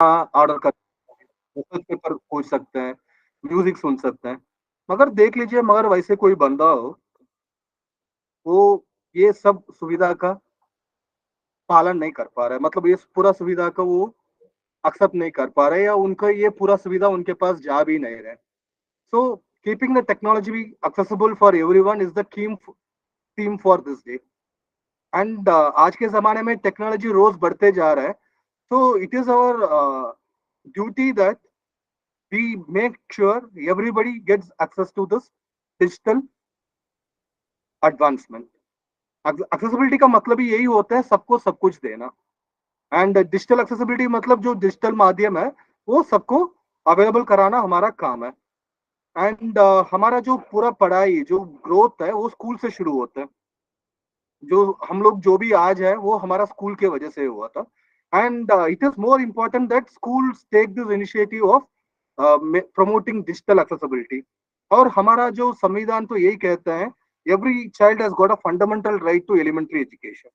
Order कर news paper खोज सकते हैं, म्यूजिक सुन सकते हैं। मगर देख लीजिए, मगर वैसे कोई बंदा हो, वो ये सब सुविधा का पालन नहीं कर पा रहा है, मतलब ये पूरा सुविधा का वो एक्सेप्ट नहीं कर पा रहे, या उनका ये पूरा सुविधा उनके पास जा भी नहीं रहे। So keeping the technology accessible for everyone is the theme for this day. And आज के जमाने में टेक्नोलॉजी रोज बढ़ते जा रहा है, so it is our duty that we make sure everybody gets access to this digital advancement. Accessibility का मतलब ही यही होता है, सबको सब कुछ देना। एंड डिजिटल एक्सेसिबिलिटी मतलब जो डिजिटल माध्यम है, वो सबको अवेलेबल कराना हमारा काम है। एंड हमारा जो पूरा पढ़ाई, जो ग्रोथ है, वो स्कूल से शुरू होता है। जो हम लोग जो भी आज है, वो हमारा स्कूल के वजह से हुआ था। And it is more important that schools take this initiative of promoting digital accessibility. और हमारा जो संविधान तो यही कहता है, every child has got a fundamental right to elementary education.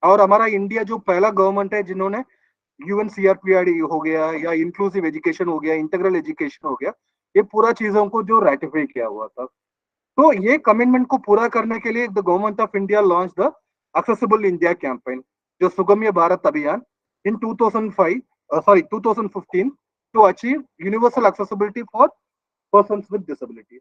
और हमारा इंडिया जो पहला गवर्नमेंट है जिन्होंने यूएनसीआरपीआईडी हो गया, या इंक्लूसिव एजुकेशन हो गया, इंटीग्रल एजुकेशन हो गया, ये पूरा चीजों को जो रेटिफाई किया हुआ था। तो ये कमिटमेंट को पूरा करने के लिए the government of India launch the accessible India campaign, जो Sugamya Bharat Abhiyan in 2015 to achieve universal accessibility for persons with disabilities.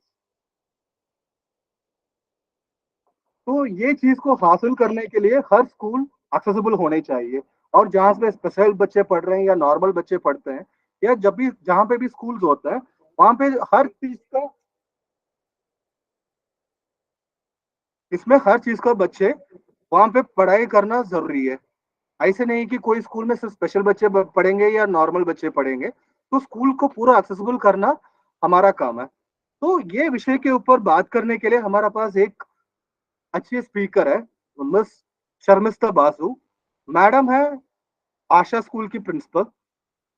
तो ये चीज को हासिल करने के लिए हर स्कूल एक्सेसिबल होने चाहिए। और जहां पे स्पेशल बच्चे पढ़ रहे हैं या नॉर्मल बच्चे पढ़ते हैं, या जब भी जहां पे भी स्कूल्स होता है, वहां पे हर चीज का, इसमें हर चीज का बच्चे वहां पे पढ़ाई करना जरूरी है। ऐसे नहीं कि कोई स्कूल में सिर्फ स्पेशल बच्चे पढ़ेंगे या नॉर्मल बच्चे पढ़ेंगे। तो स्कूल को पूरा एक्सेसिबल करना हमारा काम है। तो ये विषय के ऊपर बात करने के लिए हमारा पास एक अच्छी स्पीकर है, मिस शर्मिष्ठा बासु मैडम है, आशा स्कूल की principal.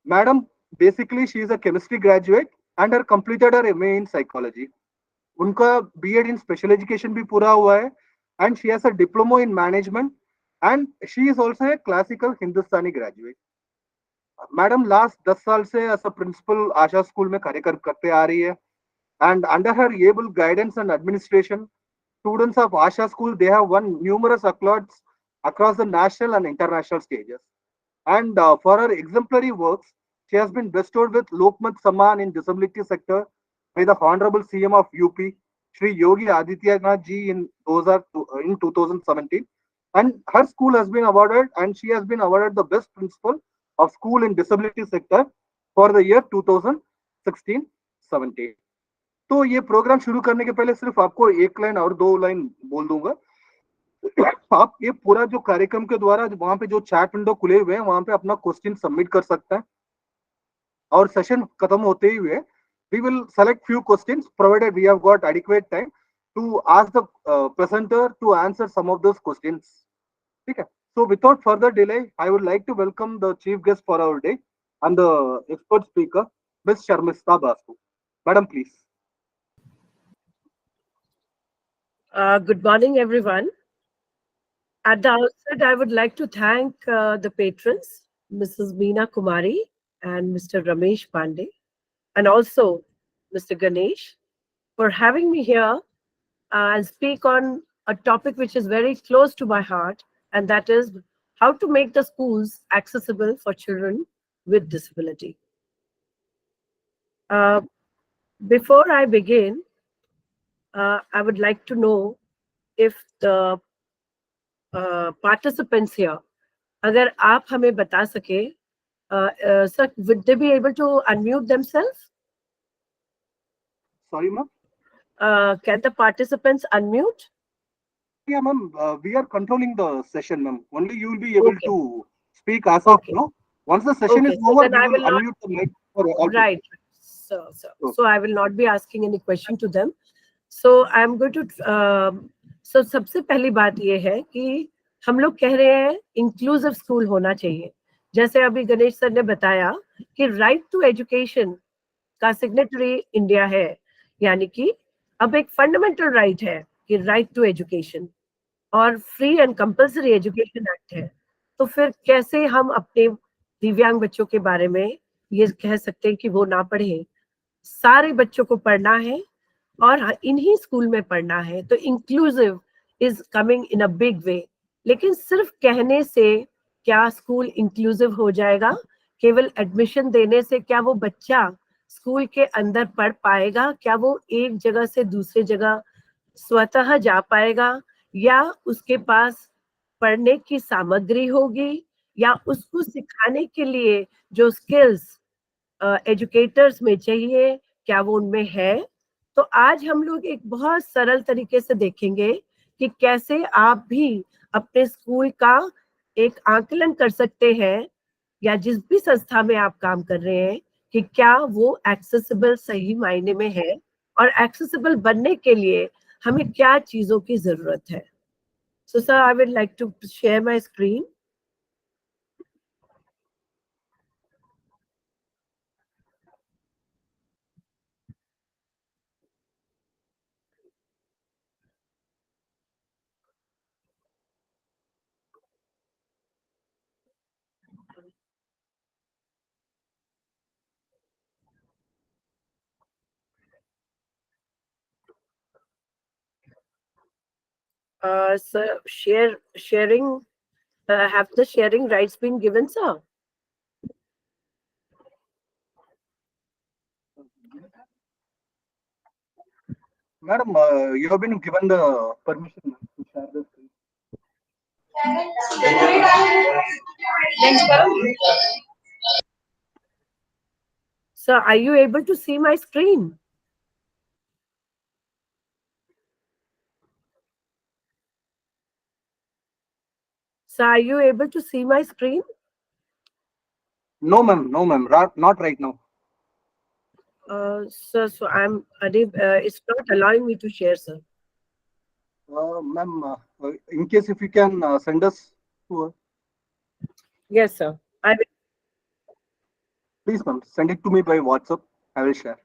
Madam basically she is a chemistry graduate and her completed her MA in psychology. उनका बीएड इन स्पेशल एजुकेशन भी पूरा हुआ है, and she has a diploma in management, and she is also a classical Hindustani graduate. Madam last 10 साल से as a principal Asha school में कार्य करते आ रही है। And under her able guidance and administration, students of Asha School, they have won numerous accolades across the national and international stages. And for her exemplary works, she has been bestowed with Lokmat Samman in disability sector by the Honorable CM of UP, Shri Yogi Adityanath ji in 2017. And her school has been awarded, and she has been awarded the best principal of school in disability sector for the year 2016-17. तो ये programme शुरू करने के पहले सिर्फ आपको एक line और दो लाइन बोल दूंगा। आप ये पूरा जो कार्यक्रम के द्वारा वहां पे जो चैट विंडो खुले हुए हैं, वहां पे अपना क्वेश्चन सबमिट कर सकते हैं। और सेशन खत्म होते ही हुए we will select few questions provided we have got adequate time to ask the presenter to answer some of those questions. ठीक है। So without further delay I would like to welcome the chief guest for our day and the expert speaker miss Sharmishtha Basu. Madam please. Good morning, everyone. At the outset, I would like to thank the patrons, Mrs. Meena Kumari and Mr. Ramesh Pandey, and also Mr. Ganesh, for having me here and speak on a topic which is very close to my heart, and that is how to make the schools accessible for children with disability. Uh, Before I begin, I would like to know if the participants here, अगर आप हमें बता सके, sir, would they be able to unmute themselves? Sorry, ma'am. Can the participants unmute? Yeah, ma'am. We are controlling the session, ma'am. Only you will be able Okay. to speak as of Okay. now. Once the session Okay. is So over, then we I will will not. unmute the mic for all. Right. So I will not be asking any question to them. So I am going to. So सबसे पहली बात ये है कि हम लोग कह रहे हैं इंक्लूसिव स्कूल होना चाहिए। जैसे अभी गणेश सर ने बताया कि राइट टू एजुकेशन का सिग्नेटरी इंडिया है, यानी कि अब एक फंडामेंटल राइट है कि राइट टू एजुकेशन, और free and compulsory education act है। तो फिर कैसे हम अपने दिव्यांग बच्चों के बारे में ये कह सकते हैं कि वो ना पढ़े, सारे बच्चों को पढ़ना है और इन्हीं स्कूल में पढ़ना है। तो inclusive is coming in a big way. लेकिन सिर्फ कहने से क्या स्कूल इंक्लूसिव हो जाएगा? केवल एडमिशन देने से क्या वो बच्चा स्कूल के अंदर पढ़ पाएगा? क्या वो एक जगह से दूसरी जगह स्वतः जा पाएगा, या उसके पास पढ़ने की सामग्री होगी, या उसको सिखाने के लिए जो स्किल्स एजुकेटर्स में चाहिए, क्या वो उनमें है? तो आज हम लोग एक बहुत सरल तरीके से देखेंगे कि कैसे आप भी अपने स्कूल का एक आकलन कर सकते हैं, या जिस भी संस्था में आप काम कर रहे हैं, कि क्या वो एक्सेसिबल सही मायने में है, और एक्सेसिबल बनने के लिए हमें क्या चीजों की जरूरत है। So sir, I would like to share my screen. Sir, sharing, have the sharing rights been given, sir? Madam, you have been given the permission to share the screen. Sir, are you able to see my screen? Sir, are you able to see my screen? No, ma'am. No, ma'am. Not right now. Sir, so I'm unable, it's not allowing me to share, sir. Ma'am, in case if you can send us to, Yes, sir. I will. please, ma'am, send it to me by WhatsApp. I will share.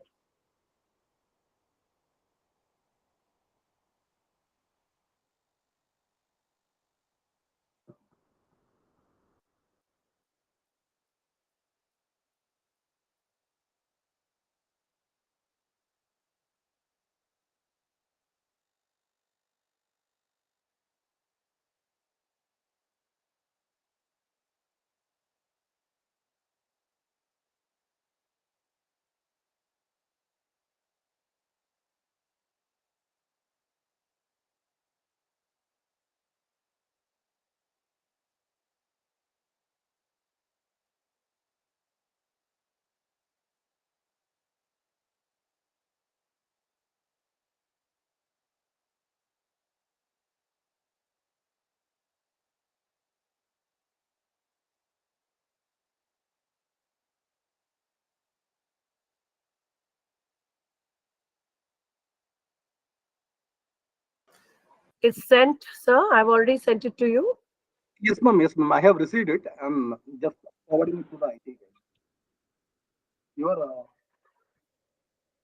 It's sent, sir. I've already sent it to you. Yes, ma'am. Yes, ma'am. I have received it. I'm just forwarding it to the IT guys. Your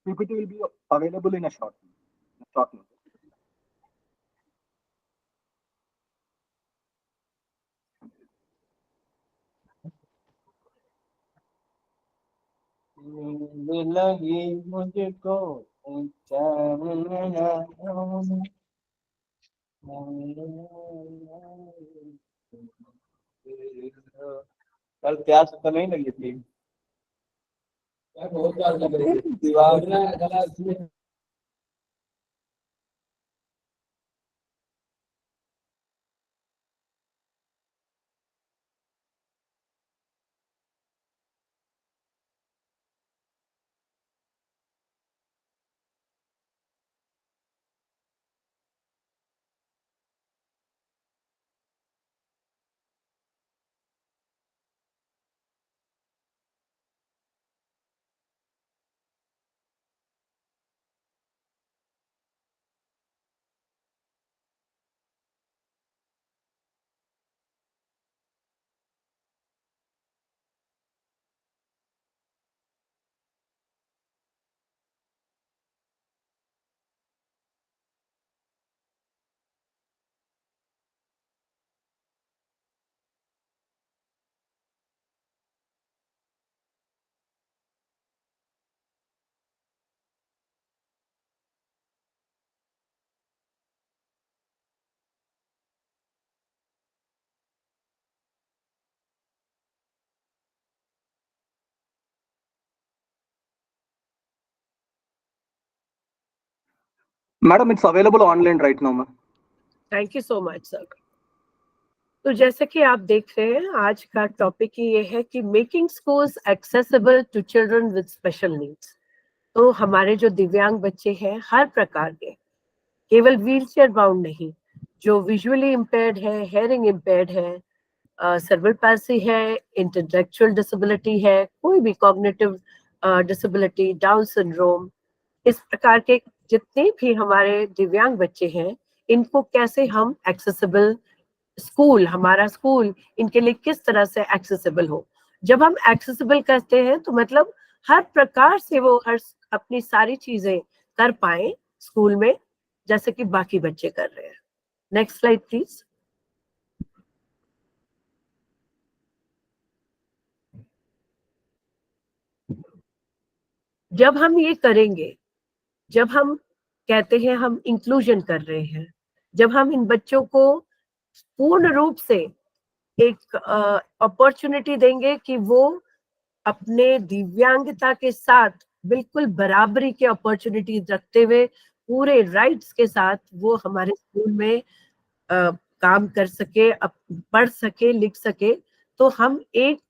PPT will be available in a short notice. लगी मुझको कल प्यास तो नहीं लगी थी। बहुत प्यास लग रही थी दीवार Madam, it's available online right now, ma'am. Thank you so much sir. तो जैसे कि आप देख रहे हैं, आज का टॉपिक ही ये है कि making schools accessible to children with special needs. तो हमारे जो दिव्यांग बच्चे हैं हर प्रकार के, केवल व्हीलचेयर बाउंड नहीं, जो विजुअली इम्पेयर्ड है, हेयरिंग इम्पेयर्ड है, सर्बल पैल्सी है, इंटेलेक्चुअल डिसेबिलिटी है, कोई भी कॉग्निटिव डिसेबिलिटी, डाउन सिंड्रोम, इस प्रकार के जितने भी हमारे दिव्यांग बच्चे हैं, इनको कैसे हम एक्सेसिबल स्कूल, हमारा स्कूल इनके लिए किस तरह से एक्सेसिबल हो। जब हम एक्सेसिबल कहते हैं तो मतलब हर प्रकार से वो हर अपनी सारी चीजें कर पाए स्कूल में, जैसे कि बाकी बच्चे कर रहे हैं। Next slide please. जब हम ये करेंगे, जब हम कहते हैं हम इंक्लूजन कर रहे हैं, जब हम इन बच्चों को पूर्ण रूप से एक अपॉर्चुनिटी देंगे कि वो अपने दिव्यांगता के साथ बिल्कुल बराबरी के अपॉर्चुनिटी रखते हुए पूरे राइट्स के साथ वो हमारे स्कूल में काम कर सके, पढ़ सके, लिख सके, तो हम एक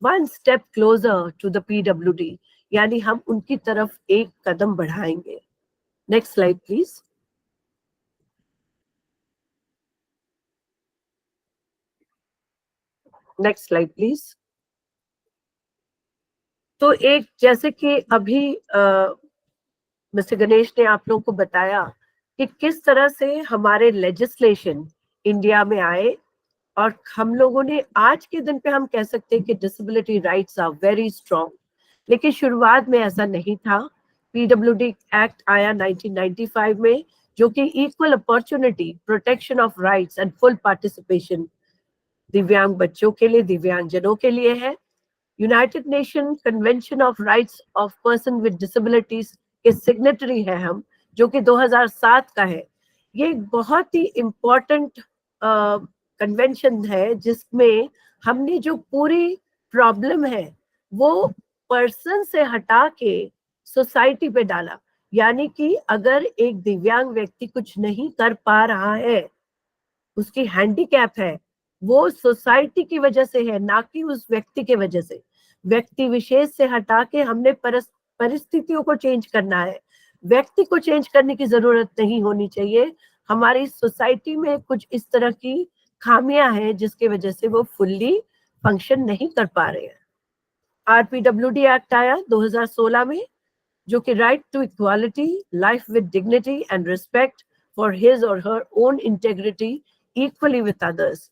one step closer to the PWD, यानी हम उनकी तरफ एक कदम बढ़ाएंगे। Next slide please. Next slide please. तो एक जैसे कि अभी मिस्टर गणेश ने आप लोगों को बताया कि किस तरह से हमारे लेजिस्लेशन इंडिया में आए, और हम लोगों ने आज के दिन पे हम कह सकते हैं कि disability rights are very strong, लेकिन शुरुआत में ऐसा नहीं था। पीडब्ल्यूडी एक्ट आया 1995 में, जो कि equal opportunity, protection of rights and full participation दिव्यांग बच्चों के लिए, दिव्यांगजनों के लिए है। United nation convention of rights of person with disabilities के सिग्नेटरी है हम, जो कि 2007 का है। ये एक बहुत ही इम्पोर्टेंट कन्वेंशन है, जिसमें हमने जो पूरी प्रॉब्लम है वो पर्सन से हटा के सोसाइटी पे डाला। यानी कि अगर एक दिव्यांग व्यक्ति कुछ नहीं कर पा रहा है, उसकी हैंडीकैप है, वो सोसाइटी की वजह से है, ना कि उस व्यक्ति के वजह से। व्यक्ति विशेष से हटा के हमने परिस्थितियों को चेंज करना है, व्यक्ति को चेंज करने की जरूरत नहीं होनी चाहिए। हमारी सोसाइटी में कुछ इस तरह की खामियां हैं जिसकी वजह से वो फुल्ली फंक्शन नहीं कर पा रहे हैं। आरपीडब्ल्यूडी एक्ट आया 2016 में, जो कि right to equality, life with dignity and respect for his और her own integrity equally with others,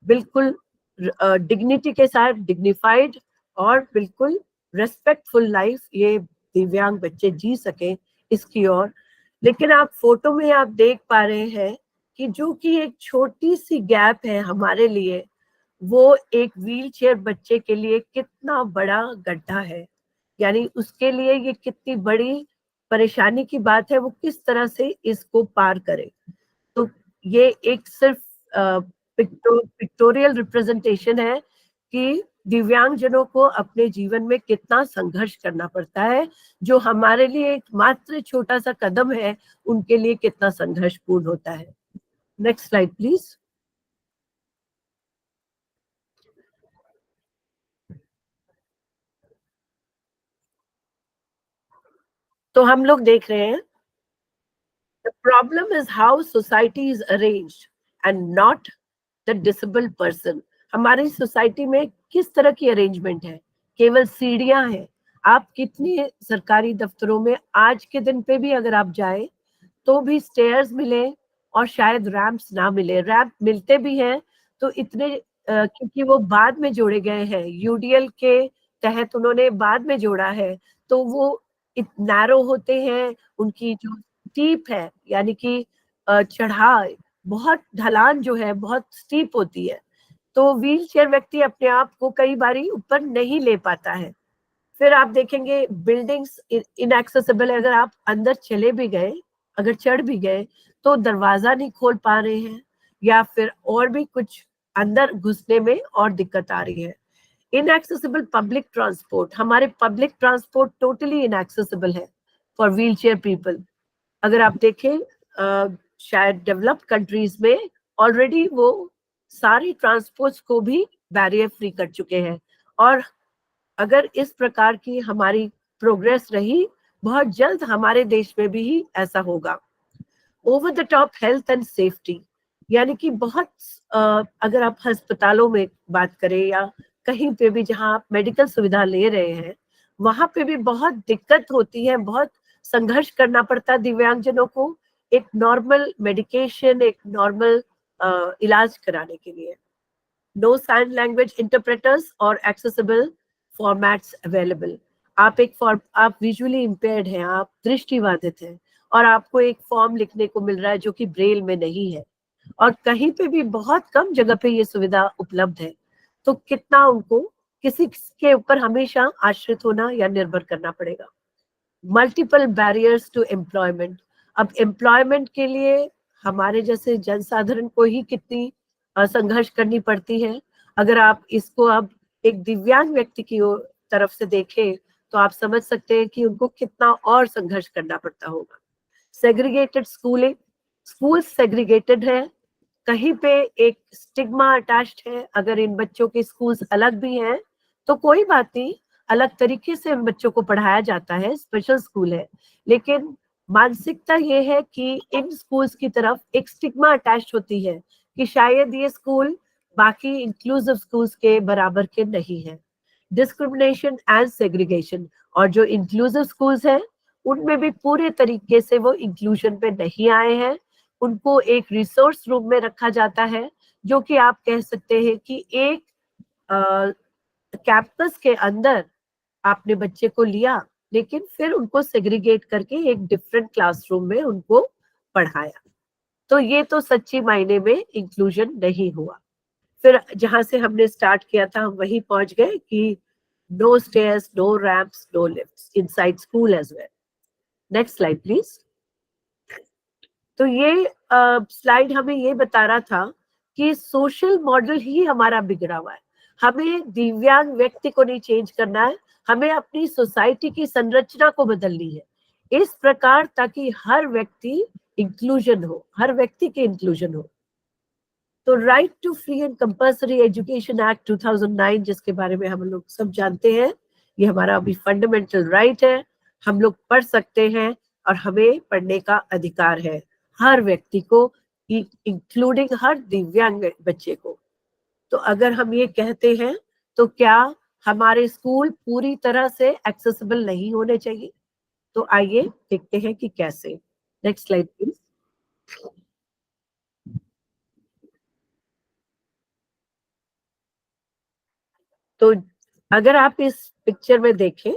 बिल्कुल डिग्निटी के साथ डिग्निफाइड और बिल्कुल रेस्पेक्टफुल लाइफ ये दिव्यांग बच्चे जी सके, इसकी ओर। लेकिन आप फोटो में आप देख पा रहे हैं कि जो कि एक छोटी सी गैप है हमारे लिए, वो एक व्हीलचेयर बच्चे के लिए कितना बड़ा गड्ढा है, यानी उसके लिए ये कितनी बड़ी परेशानी की बात है, वो किस तरह से इसको पार करे। तो ये एक सिर्फ पिक्टोरियल रिप्रेजेंटेशन है कि दिव्यांगजनों को अपने जीवन में कितना संघर्ष करना पड़ता है, जो हमारे लिए एक मात्र छोटा सा कदम है, उनके लिए कितना संघर्षपूर्ण होता है। Next slide please. तो हम लोग देख रहे हैं, the problem is how society is arranged and not the disabled person। हमारी सोसाइटी में किस तरह की अरेंजमेंट है, केवल सीढ़ियां हैं। आप कितनी सरकारी दफ्तरों में आज के दिन पे भी अगर आप जाए तो भी स्टेयर्स मिले और शायद रैंप्स ना मिले। रैंप मिलते भी हैं तो इतने क्योंकि वो बाद में जोड़े गए हैं, यूडीएल के तहत उन्होंने बाद में जोड़ा है, तो वो नैरो होते हैं, उनकी जो स्टीप है, यानी कि चढ़ाई, बहुत ढलान जो है बहुत स्टीप होती है, तो व्हील चेयर व्यक्ति अपने आप को कई बारी ऊपर नहीं ले पाता है। फिर आप देखेंगे बिल्डिंग्स इनएक्सेसिबल है, अगर आप अंदर चले भी गए, अगर चढ़ भी गए तो दरवाजा नहीं खोल पा रहे हैं, या फिर और भी कुछ अंदर घुसने में और दिक्कत आ रही है। इनएक्सेसिबल पब्लिक ट्रांसपोर्ट, हमारे पब्लिक ट्रांसपोर्ट टोटली इनएक्सेसिबल है फॉर व्हील चेयर पीपल। अगर आप देखें शायद डेवलप्ड कंट्रीज में ऑलरेडी वो सारी ट्रांसपोर्ट्स को भी बैरियर फ्री कर चुके हैं। और अगर इस प्रकार की हमारी प्रोग्रेस रही, बहुत जल्द हमारे देश में भी ऐसा होगा। Over the top health and safety, यानी कि बहुत अगर आप अस्पतालों में बात करें या कहीं पे भी जहां आप मेडिकल सुविधा ले रहे हैं, वहां पे भी बहुत दिक्कत होती है, बहुत संघर्ष करना पड़ता है दिव्यांगजनों को एक नॉर्मल मेडिकेशन, एक नॉर्मल इलाज कराने के लिए। नो साइन लैंग्वेज इंटरप्रेटर्स और एक्सेसिबल फॉर्मेट्स अवेलेबल। आप विजुअली इम्पेयर्ड हैं, आप दृष्टिबाधित हैं, और आपको एक फॉर्म लिखने को मिल रहा है जो कि ब्रेल में नहीं है, और कहीं पे भी बहुत कम जगह पे ये सुविधा उपलब्ध है, तो कितना उनको किसी के ऊपर हमेशा आश्रित होना या निर्भर करना पड़ेगा। मल्टीपल बैरियर्स टू एम्प्लॉयमेंट, अब एम्प्लॉयमेंट के लिए हमारे जैसे जनसाधारण को ही कितनी संघर्ष करनी पड़ती है। अगर आप इसको अब एक दिव्यांग व्यक्ति की तरफ से देखें तो आप समझ सकते हैं कि उनको कितना और संघर्ष करना पड़ता होगा। सेग्रीगेटेड स्कूलिंग, स्कूल सेग्रीगेटेड है, कहीं पे एक स्टिग्मा अटैच्ड है। अगर इन बच्चों के स्कूल्स अलग भी हैं तो कोई बात नहीं, अलग तरीके से उन बच्चों को पढ़ाया जाता है, स्पेशल स्कूल है, लेकिन मानसिकता ये है कि इन स्कूल्स की तरफ एक स्टिग्मा अटैच्ड होती है कि शायद ये स्कूल बाकी इंक्लूसिव स्कूल्स के बराबर के नहीं है। डिस्क्रिमिनेशन एंड सेग्रीगेशन, और जो इंक्लूसिव स्कूल्स हैं उनमें भी पूरे तरीके से वो इंक्लूजन पे नहीं आए हैं। उनको एक रिसोर्स रूम में रखा जाता है, जो कि आप कह सकते हैं कि एक कैंपस के अंदर आपने बच्चे को लिया, लेकिन फिर उनको सेग्रीगेट करके एक डिफरेंट क्लासरूम में उनको पढ़ाया। तो ये तो सच्ची मायने में इंक्लूजन नहीं हुआ। फिर जहां से हमने स्टार्ट किया था हम वहीं पहुंच गए कि no stairs, no ramps, no lifts inside school as well. Next slide please. तो ये स्लाइड हमें ये बता रहा था कि सोशल मॉडल ही हमारा बिगड़ा हुआ है। हमें दिव्यांग व्यक्ति को नहीं चेंज करना है, हमें अपनी सोसाइटी की संरचना को बदलनी है इस प्रकार ताकि हर व्यक्ति इंक्लूजन हो, हर व्यक्ति के इंक्लूजन हो। तो right to free and compulsory education act 2009, जिसके बारे में हम लोग सब जानते हैं, ये हमारा अभी फंडामेंटल राइट है। हम लोग पढ़ सकते हैं और हमें पढ़ने का अधिकार है, हर व्यक्ति को, इंक्लूडिंग हर दिव्यांग बच्चे को। तो अगर हम ये कहते हैं तो क्या हमारे स्कूल पूरी तरह से एक्सेसिबल नहीं होने चाहिए? तो आइए देखते हैं कि कैसे। Next slide please. तो अगर आप इस पिक्चर में देखें,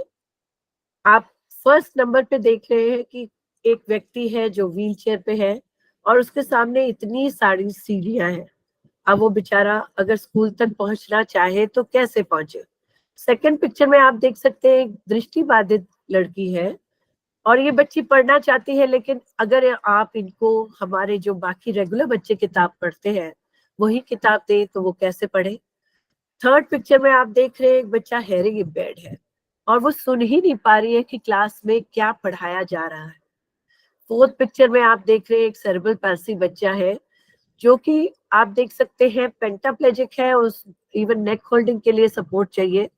आप फर्स्ट नंबर पे देख रहे हैं कि एक व्यक्ति है जो व्हीलचेयर पे है और उसके सामने इतनी सारी सीढ़ियां हैं। अब वो बेचारा अगर स्कूल तक पहुंचना चाहे तो कैसे पहुंचे? सेकंड पिक्चर में आप देख सकते हैं एक दृष्टिबाधित लड़की है और ये बच्ची पढ़ना चाहती है, लेकिन अगर आप इनको हमारे जो बाकी रेगुलर बच्चे किताब पढ़ते हैं वही किताब दे तो वो कैसे पढ़े? थर्ड पिक्चर में आप देख रहे हैं एक बच्चा हेयरिंग इम्पेयर्ड है और वो सुन ही नहीं पा रही है कि क्लास में क्या पढ़ाया जा रहा है। फोर्थ पिक्चर में आप देख रहे हैं एक सेरेब्रल पैल्सी बच्चा है जो कि आप देख सकते हैं पेंटाप्लेजिक है, उस इवन नेक होल्डिंग के लिए सपोर्ट चाहिए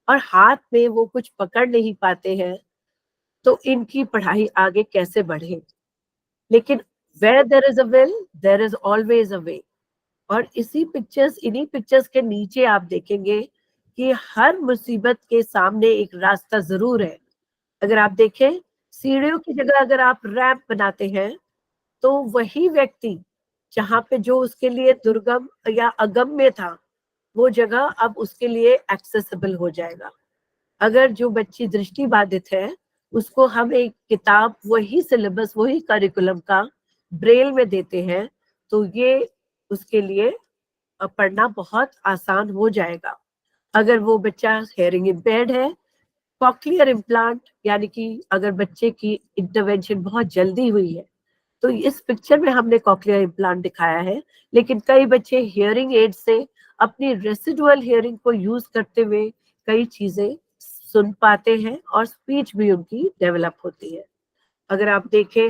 और हाथ में वो कुछ पकड़ नहीं पाते हैं। तो इनकी पढ़ाई आगे कैसे बढ़े? लेकिन where there is a will, there is always a way। और इन्हीं पिक्चर्स के नीचे आप देखेंगे कि हर मुसीबत के सामने एक रास्ता जरूर है। अगर आप देखें, सीढ़ियों की जगह अगर आप रैंप बनाते हैं तो वही व्यक्ति जहाँ पे जो उसके लिए दुर्गम या अगम्य था, वो जगह अब उसके लिए एक्सेसिबल हो जाएगा। अगर जो बच्ची दृष्टि बाधित है उसको हम एक किताब वही सिलेबस वही करिकुलम का ब्रेल में देते हैं तो ये उसके लिए पढ़ना बहुत आसान हो जाएगा। अगर वो बच्चा हेयरिंग इम्पेयर्ड है, कॉक्लियर इम्प्लांट, यानी कि अगर बच्चे की इंटरवेंशन बहुत जल्दी हुई है तो इस पिक्चर में हमने कॉक्लियर इम्प्लांट दिखाया है, लेकिन कई बच्चे हियरिंग एड से अपनी रेसिडुअल हियरिंग को यूज करते हुए कई चीजें सुन पाते हैं और स्पीच भी उनकी डेवलप होती है। अगर आप देखें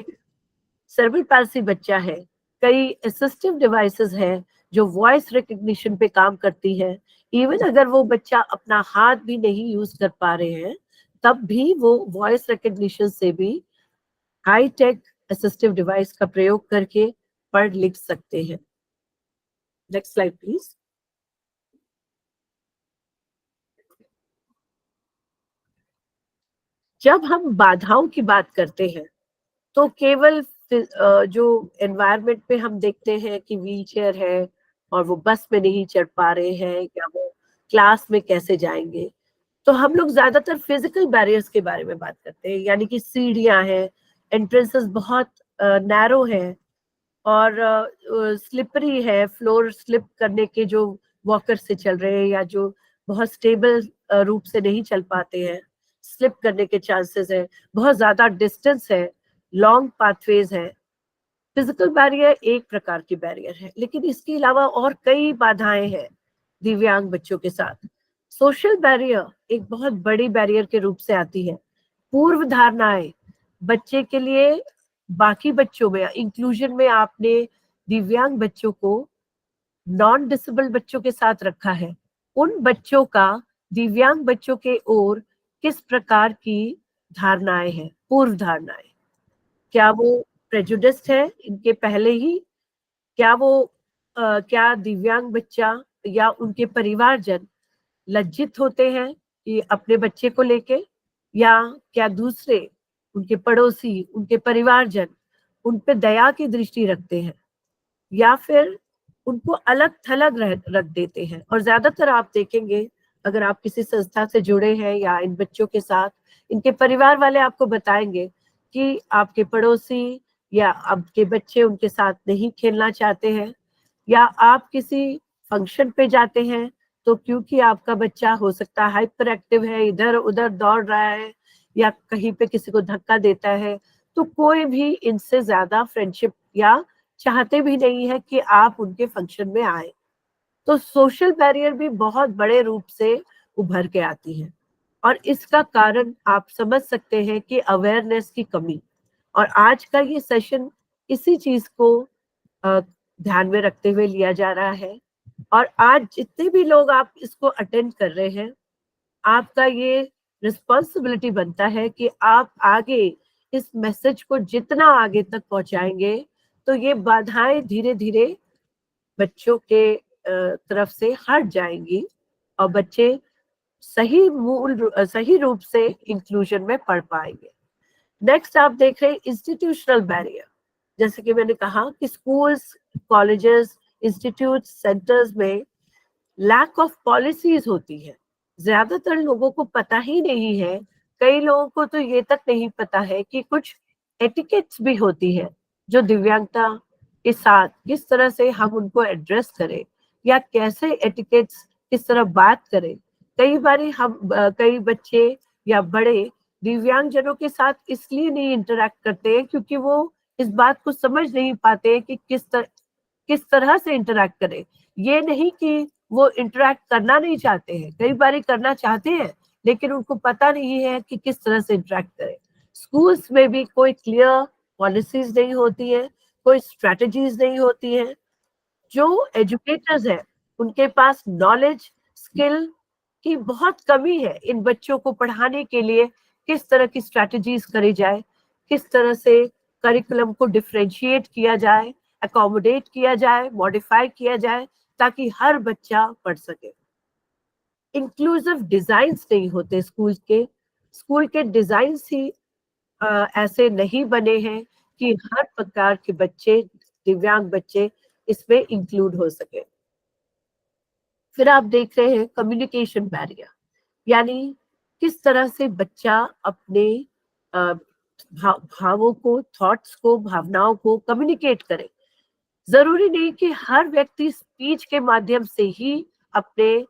सेरेब्रल पैल्सी बच्चा है, कई असिस्टिव डिवाइसेस हैं जो वॉइस रिकग्निशन पे काम करती है। इवन अगर वो बच्चा अपना हाथ भी नहीं यूज कर पा रहे हैं, तब भी वो वॉइस रिकग्निशन से भी हाई टेक असिस्टिव डिवाइस का प्रयोग करके पढ़ लिख सकते हैं। Next slide please. जब हम बाधाओं की बात करते हैं तो केवल जो एनवायरनमेंट पे हम देखते हैं कि व्हील चेयर है और वो बस में नहीं चढ़ पा रहे हैं या वो क्लास में कैसे जाएंगे, तो हम लोग ज्यादातर फिजिकल बैरियर्स के बारे में बात करते हैं, यानी कि सीढ़ियां हैं, एंट्रेंसेस बहुत नैरो है और स्लिपरी है, फ्लोर स्लिप करने के जो वॉकर से चल रहे हैं या जो बहुत स्टेबल रूप से नहीं चल पाते हैं, स्लिप करने के चांसेस है, बहुत ज्यादा डिस्टेंस है, लॉन्ग पाथवेज है। फिजिकल बैरियर एक प्रकार की बैरियर है, लेकिन इसके अलावा और कई बाधाएं हैं दिव्यांग बच्चों के साथ। सोशल बैरियर एक बहुत बड़ी बैरियर के रूप से आती है। पूर्व धारणाएं बच्चे के लिए, बाकी बच्चों में इंक्लूजन में आपने दिव्यांग बच्चों को नॉन डिसेबल बच्चों के साथ रखा है, उन बच्चों का दिव्यांग बच्चों के ओर किस प्रकार की धारणाएं हैं, पूर्व धारणाएं? क्या वो प्रेजुडिस्ड है इनके पहले ही? क्या वो क्या दिव्यांग बच्चा या उनके परिवारजन लज्जित होते हैं कि अपने बच्चे को लेके, या क्या दूसरे उनके पड़ोसी, उनके परिवारजन उन पे दया की दृष्टि रखते हैं, या फिर उनको अलग थलग रख देते हैं? और ज्यादातर आप देखेंगे, अगर आप किसी संस्था से जुड़े हैं या इन बच्चों के साथ, इनके परिवार वाले आपको बताएंगे कि आपके पड़ोसी या आपके बच्चे उनके साथ नहीं खेलना चाहते हैं, या आप किसी फंक्शन पे जाते हैं तो क्योंकि आपका बच्चा हो सकता है हाइपर एक्टिव है, इधर उधर दौड़ रहा है या कहीं पे किसी को धक्का देता है, तो कोई भी इनसे ज्यादा फ्रेंडशिप या चाहते भी नहीं है कि आप उनके फंक्शन में आए। तो सोशल बैरियर भी बहुत बड़े रूप से उभर के आती है, और इसका कारण आप समझ सकते हैं कि अवेयरनेस की कमी। और आज का ये सेशन इसी चीज को ध्यान में रखते हुए लिया जा रहा है। और आज जितने भी लोग आप इसको अटेंड कर रहे हैं, आपका ये रिस्पॉन्सिबिलिटी बनता है कि आप आगे इस मैसेज को जितना आगे तक पहुंचाएंगे, तो ये बाधाएं धीरे धीरे बच्चों के तरफ से हट जाएंगी और बच्चे सही रूप से इंक्लूजन में पढ़ पाएंगे। नेक्स्ट आप देख रहे हैं इंस्टीट्यूशनल बैरियर। जैसे कि मैंने कहा कि स्कूल्स, कॉलेजेस, इंस्टीट्यूट, सेंटर्स में लैक ऑफ पॉलिसीज होती है। ज्यादातर लोगों को पता ही नहीं है, कई लोगों को तो ये तक नहीं पता है कि कुछ एटिकेट्स भी होती है जो दिव्यांगता के साथ किस तरह से हम उनको एड्रेस करें, या कैसे एटिकेट्स किस तरह बात करें। कई बार कई बच्चे या बड़े दिव्यांगजनों के साथ इसलिए नहीं इंटरेक्ट करते हैं क्योंकि वो इस बात को समझ नहीं पाते कि किस तरह से इंटरेक्ट करें। ये नहीं कि वो इंटरेक्ट करना नहीं चाहते हैं, कई बार करना चाहते हैं लेकिन उनको पता नहीं है कि किस तरह से इंटरेक्ट करें। स्कूल्स में भी कोई क्लियर पॉलिसीज नहीं होती है, कोई स्ट्रेटजीज नहीं होती है। जो एजुकेटर्स हैं उनके पास नॉलेज, स्किल की बहुत कमी है इन बच्चों को पढ़ाने के लिए। किस तरह की स्ट्रेटजीज करी जाए, किस तरह से करिकुलम को डिफरेंशिएट किया जाए, अकोमोडेट किया जाए, मॉडिफाई किया जाए, ताकि हर बच्चा पढ़ सके। इंक्लूसिव डिजाइन्स नहीं होते स्कूल के डिजाइन्स ही ऐसे नहीं बने हैं कि हर प्रकार के बच्चे, दिव्यांग बच्चे इसमें इंक्लूड हो सके। फिर आप देख रहे हैं कम्युनिकेशन बैरियर, यानी किस तरह से बच्चा अपने भावों को, थॉट्स को, भावनाओं को कम्युनिकेट करे। जरूरी नहीं कि हर व्यक्ति स्पीच के माध्यम से ही अपने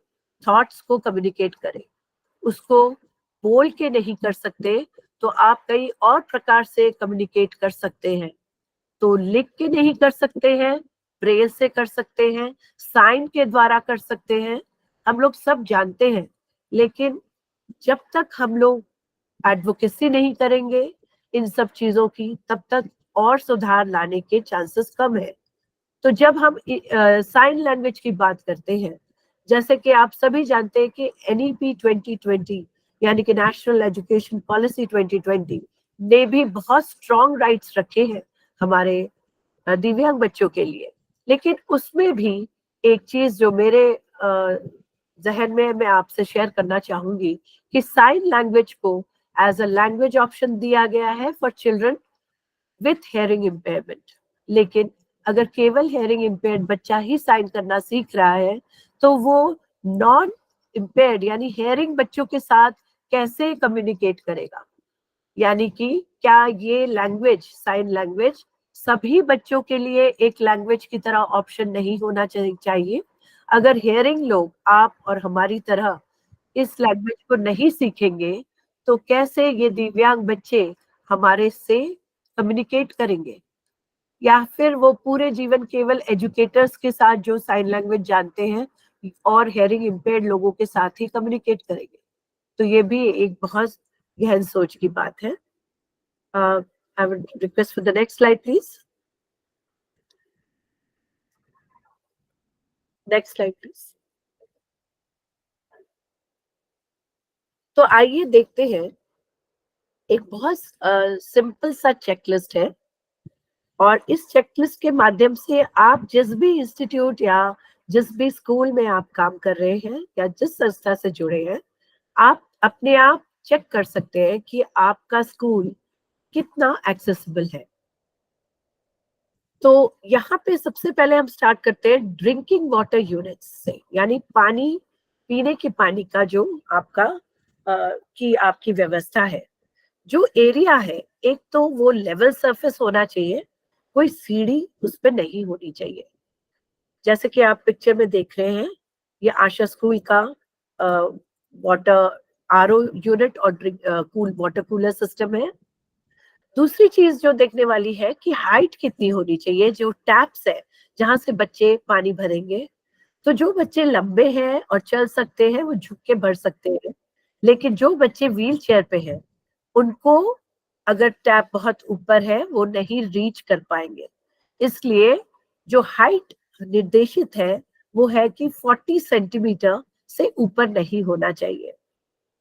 थॉट्स को कम्युनिकेट करे, उसको बोल के नहीं कर सकते तो आप कई और प्रकार से कम्युनिकेट कर सकते हैं। तो लिख के नहीं कर सकते हैं, ब्रेल से कर सकते हैं, साइन के द्वारा कर सकते हैं, हम लोग सब जानते हैं। लेकिन जब तक हम लोग एडवोकेसी नहीं करेंगे इन सब चीजों की, तब तक और सुधार लाने के चांसेस कम है। तो जब हम साइन लैंग्वेज की बात करते हैं, जैसे कि आप सभी जानते हैं कि NEP 2020 यानी कि नेशनल एजुकेशन पॉलिसी 2020 ने भी बहुत स्ट्रॉन्ग राइट्स रखे हैं हमारे दिव्यांग बच्चों के लिए। लेकिन उसमें भी एक चीज जो मेरे जहन में मैं आपसे शेयर करना चाहूंगी कि साइन लैंग्वेज को एज अ लैंग्वेज ऑप्शन दिया गया है for children with hearing impairment. लेकिन अगर केवल हेयरिंग इम्पेयर्ड बच्चा ही साइन करना सीख रहा है तो वो नॉन इम्पेयर्ड यानी हेयरिंग बच्चों के साथ कैसे कम्युनिकेट करेगा? यानी कि क्या ये लैंग्वेज, साइन लैंग्वेज, सभी बच्चों के लिए एक लैंग्वेज की तरह ऑप्शन नहीं होना चाहिए? अगर हेयरिंग लोग, आप और हमारी तरह, इस लैंग्वेज को नहीं सीखेंगे तो कैसे ये दिव्यांग बच्चे हमारे से कम्युनिकेट करेंगे? या फिर वो पूरे जीवन केवल एजुकेटर्स के साथ जो साइन लैंग्वेज जानते हैं और हेयरिंग इम्पेयर्ड लोगों के साथ ही कम्युनिकेट करेंगे? तो ये भी एक बहुत गहन सोच की बात है। I would request for the next slide, please. Next slide, please. तो आइए देखते हैं, एक बहुत सिंपल सा चेकलिस्ट है और इस चेकलिस्ट के माध्यम से आप जिस भी इंस्टीट्यूट या जिस भी स्कूल में आप काम कर रहे हैं या जिस संस्था से जुड़े हैं, आप अपने आप चेक कर सकते हैं कि आपका स्कूल कितना एक्सेसिबल है। तो यहाँ पे सबसे पहले हम स्टार्ट करते हैं ड्रिंकिंग वाटर यूनिट्स से, यानी पानी, पीने के पानी का जो आपका की आपकी व्यवस्था है। जो एरिया है, एक तो वो लेवल सरफेस होना चाहिए, कोई सीढ़ी उस पर नहीं होनी चाहिए। जैसे कि आप पिक्चर में देख रहे हैं, ये आशा स्कूल का वाटर RO यूनिट और कूल वाटर कूलर सिस्टम है। दूसरी चीज जो देखने वाली है कि हाइट कितनी होनी चाहिए, जो टैप्स है जहां से बच्चे पानी भरेंगे। तो जो बच्चे लंबे हैं और चल सकते हैं वो झुक के भर सकते हैं, लेकिन जो बच्चे व्हील चेयर पे हैं उनको अगर टैप बहुत ऊपर है वो नहीं रीच कर पाएंगे। इसलिए जो हाइट निर्देशित है वो है कि 40 सेंटीमीटर से ऊपर नहीं होना चाहिए।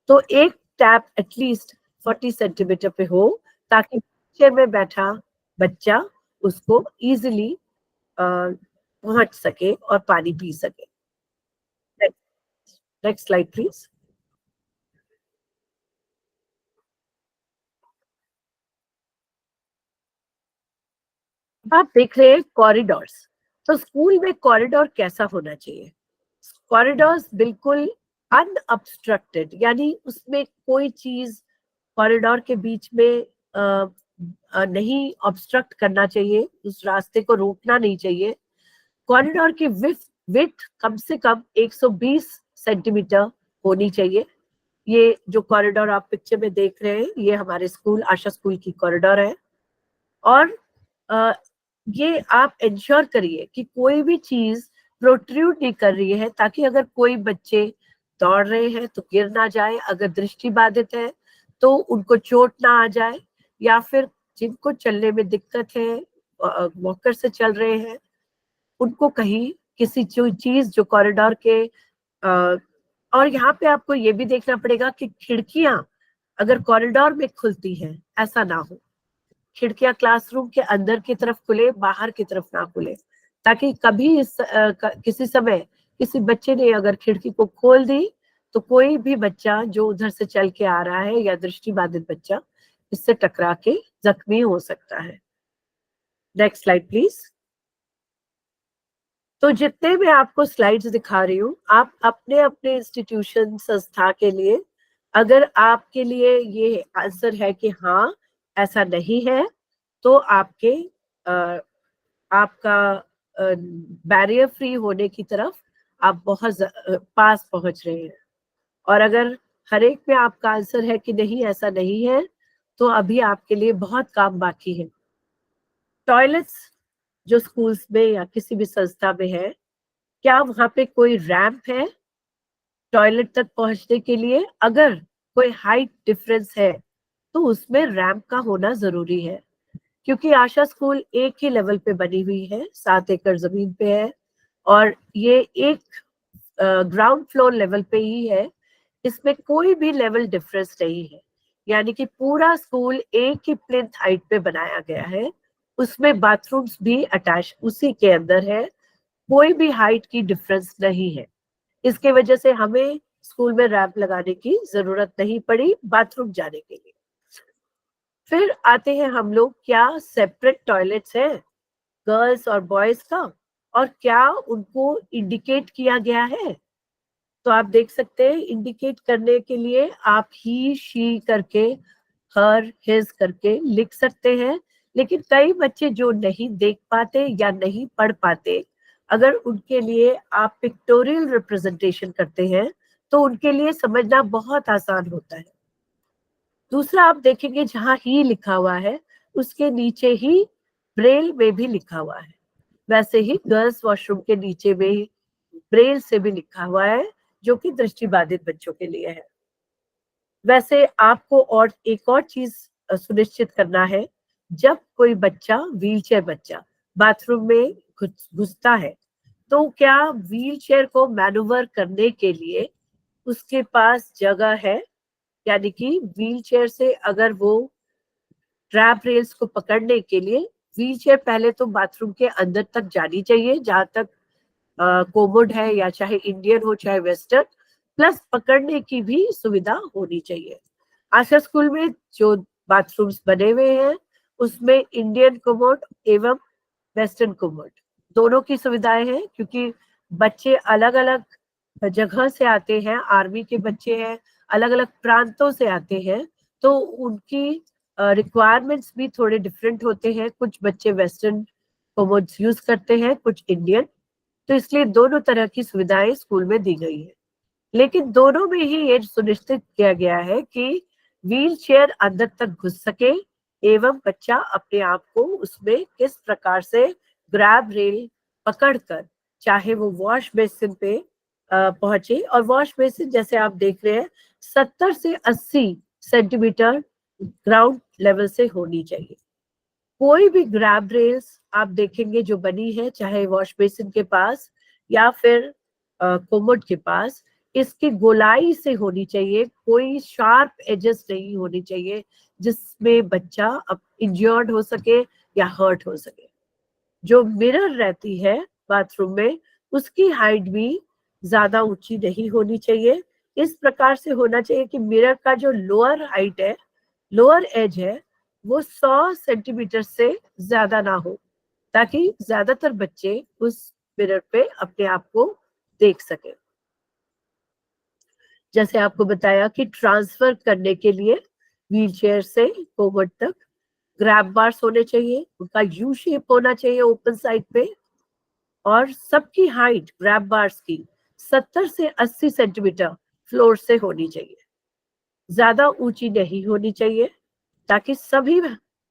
तो एक टैप एटलीस्ट 40 सेंटीमीटर पे हो ताकि चेयर में बैठा बच्चा उसको इजीली पहुंच सके और पानी पी सके। Next slide please. आप देख रहे हैं कॉरिडोर्स। तो स्कूल में कॉरिडोर कैसा होना चाहिए? कॉरिडोर्स बिल्कुल अनअब्स्ट्रक्टेड, यानी उसमें कोई चीज कॉरिडोर के बीच में नहीं ऑब्स्ट्रक्ट करना चाहिए, उस रास्ते को रोकना नहीं चाहिए। कॉरिडोर की विड्थ कम से कम 120 सेंटीमीटर होनी चाहिए। ये जो कॉरिडोर आप पिक्चर में देख रहे हैं, ये हमारे स्कूल, आशा स्कूल की कॉरिडोर है। और ये आप इंश्योर करिए कि कोई भी चीज प्रोट्रूड नहीं कर रही है, ताकि अगर कोई बच्चे दौड़ रहे हैं तो गिर ना जाए, अगर दृष्टि बाधित है तो उनको चोट ना आ जाए, या फिर जिनको चलने में दिक्कत है, वॉकर से चल रहे हैं, उनको कहीं किसी जो चीज जो कॉरिडोर के और यहाँ पे आपको ये भी देखना पड़ेगा कि खिड़कियां अगर कॉरिडोर में खुलती हैं, ऐसा ना हो। खिड़कियां क्लासरूम के अंदर की तरफ खुले, बाहर की तरफ ना खुले, ताकि कभी किसी समय किसी बच्चे ने अगर खिड़की को खोल दी तो कोई भी बच्चा जो उधर से चल के आ रहा है या दृष्टि बाधित बच्चा इससे टकरा के जख्मी हो सकता है। Next slide please. तो जितने मैं आपको स्लाइड्स दिखा रही हूँ, आप अपने अपने इंस्टीट्यूशन, संस्था के लिए, अगर आपके लिए ये आंसर है कि हाँ ऐसा नहीं है, तो आपका बैरियर फ्री होने की तरफ आप बहुत पास पहुंच रहे हैं। और अगर हर एक में आपका आंसर है कि नहीं ऐसा नहीं है, तो अभी आपके लिए बहुत काम बाकी है। टॉयलेट्स जो स्कूल्स में या किसी भी संस्था में है, क्या वहां पे कोई रैंप है टॉयलेट तक पहुंचने के लिए? अगर कोई हाइट डिफरेंस है तो उसमें रैंप का होना जरूरी है। क्योंकि आशा स्कूल एक ही लेवल पे बनी हुई है, 7 एकड़ जमीन पे है और ये एक ग्राउंड फ्लोर लेवल पे ही है, इसमें कोई भी लेवल डिफरेंस नहीं है। यानी कि पूरा स्कूल एक ही प्लिंथ हाइट पे बनाया गया है, उसमें बाथरूम्स भी अटैच उसी के अंदर है, कोई भी हाइट की डिफरेंस नहीं है। इसके वजह से हमें स्कूल में रैंप लगाने की जरूरत नहीं पड़ी बाथरूम जाने के लिए। फिर आते हैं हम लोग, क्या सेपरेट टॉयलेट्स हैं गर्ल्स और बॉयज का, और क्या उनको इंडिकेट किया गया है? तो आप देख सकते हैं, इंडिकेट करने के लिए आप ही शी करके, हर हिज करके लिख सकते हैं, लेकिन कई बच्चे जो नहीं देख पाते या नहीं पढ़ पाते, अगर उनके लिए आप पिक्टोरियल रिप्रेजेंटेशन करते हैं तो उनके लिए समझना बहुत आसान होता है। दूसरा आप देखेंगे, जहां ही लिखा हुआ है उसके नीचे ही ब्रेल में भी लिखा हुआ है, वैसे ही गर्ल्स वॉशरूम के नीचे में ब्रेल से भी लिखा हुआ है, जो कि दृष्टिबाधित बच्चों के लिए है। वैसे आपको और एक और चीज सुनिश्चित करना है, जब कोई बच्चा, व्हीलचेयर बच्चा बाथरूम में घुसता है, तो क्या व्हीलचेयर को मैनूवर करने के लिए उसके पास जगह है? यानी कि व्हीलचेयर से अगर वो ट्रैप रेल्स को पकड़ने के लिए, व्हीलचेयर पहले तो बाथरूम के अंदर तक जानी चाहिए, जहां तक कोमोड है, या चाहे इंडियन हो चाहे वेस्टर्न, प्लस पकड़ने की भी सुविधा होनी चाहिए। आशा स्कूल में जो बाथरूम्स बने हुए हैं उसमें इंडियन कोमोड एवं वेस्टर्न कोमोड दोनों की सुविधाएं हैं, क्योंकि बच्चे अलग अलग जगह से आते हैं, आर्मी के बच्चे हैं, अलग अलग प्रांतों से आते हैं, तो उनकी रिक्वायरमेंट्स भी थोड़े डिफरेंट होते हैं। कुछ बच्चे वेस्टर्न कोमोड्स यूज करते हैं, कुछ इंडियन, तो इसलिए दोनों तरह की सुविधाएं स्कूल में दी गई है। लेकिन दोनों में ही ये सुनिश्चित किया गया है कि व्हील चेयर अंदर तक घुस सके एवं बच्चा अपने आप को उसमें किस प्रकार से ग्रैब रेल पकड़कर, चाहे वो वॉश बेसिन पे पहुंचे, और वॉश बेसिन जैसे आप देख रहे हैं 70 से 80 सेंटीमीटर ग्राउंड लेवल से होनी चाहिए। कोई भी ग्रैब रेल्स आप देखेंगे जो बनी है, चाहे वॉश बेसिन के पास या फिर कोमोड के पास, इसकी गोलाई से होनी चाहिए, कोई शार्प एजेस नहीं होनी चाहिए जिसमें बच्चा अब इंजर्ड हो सके या हर्ट हो सके। जो मिरर रहती है बाथरूम में, उसकी हाइट भी ज्यादा ऊंची नहीं होनी चाहिए। इस प्रकार से होना चाहिए कि मिरर का जो लोअर हाइट है, लोअर एज है, वो 100 सेंटीमीटर से ज्यादा ना हो, ताकि ज्यादातर बच्चे उस मिरर पे अपने आप को देख सके। जैसे आपको बताया कि ट्रांसफर करने के लिए व्हीलचेयर से कोमोड तक ग्रैब बार्स होने चाहिए, उनका यू शेप होना चाहिए ओपन साइड पे, और सबकी हाइट ग्रैब बार्स की 70 से 80 सेंटीमीटर फ्लोर से होनी चाहिए, ज्यादा ऊंची नहीं होनी चाहिए, ताकि सभी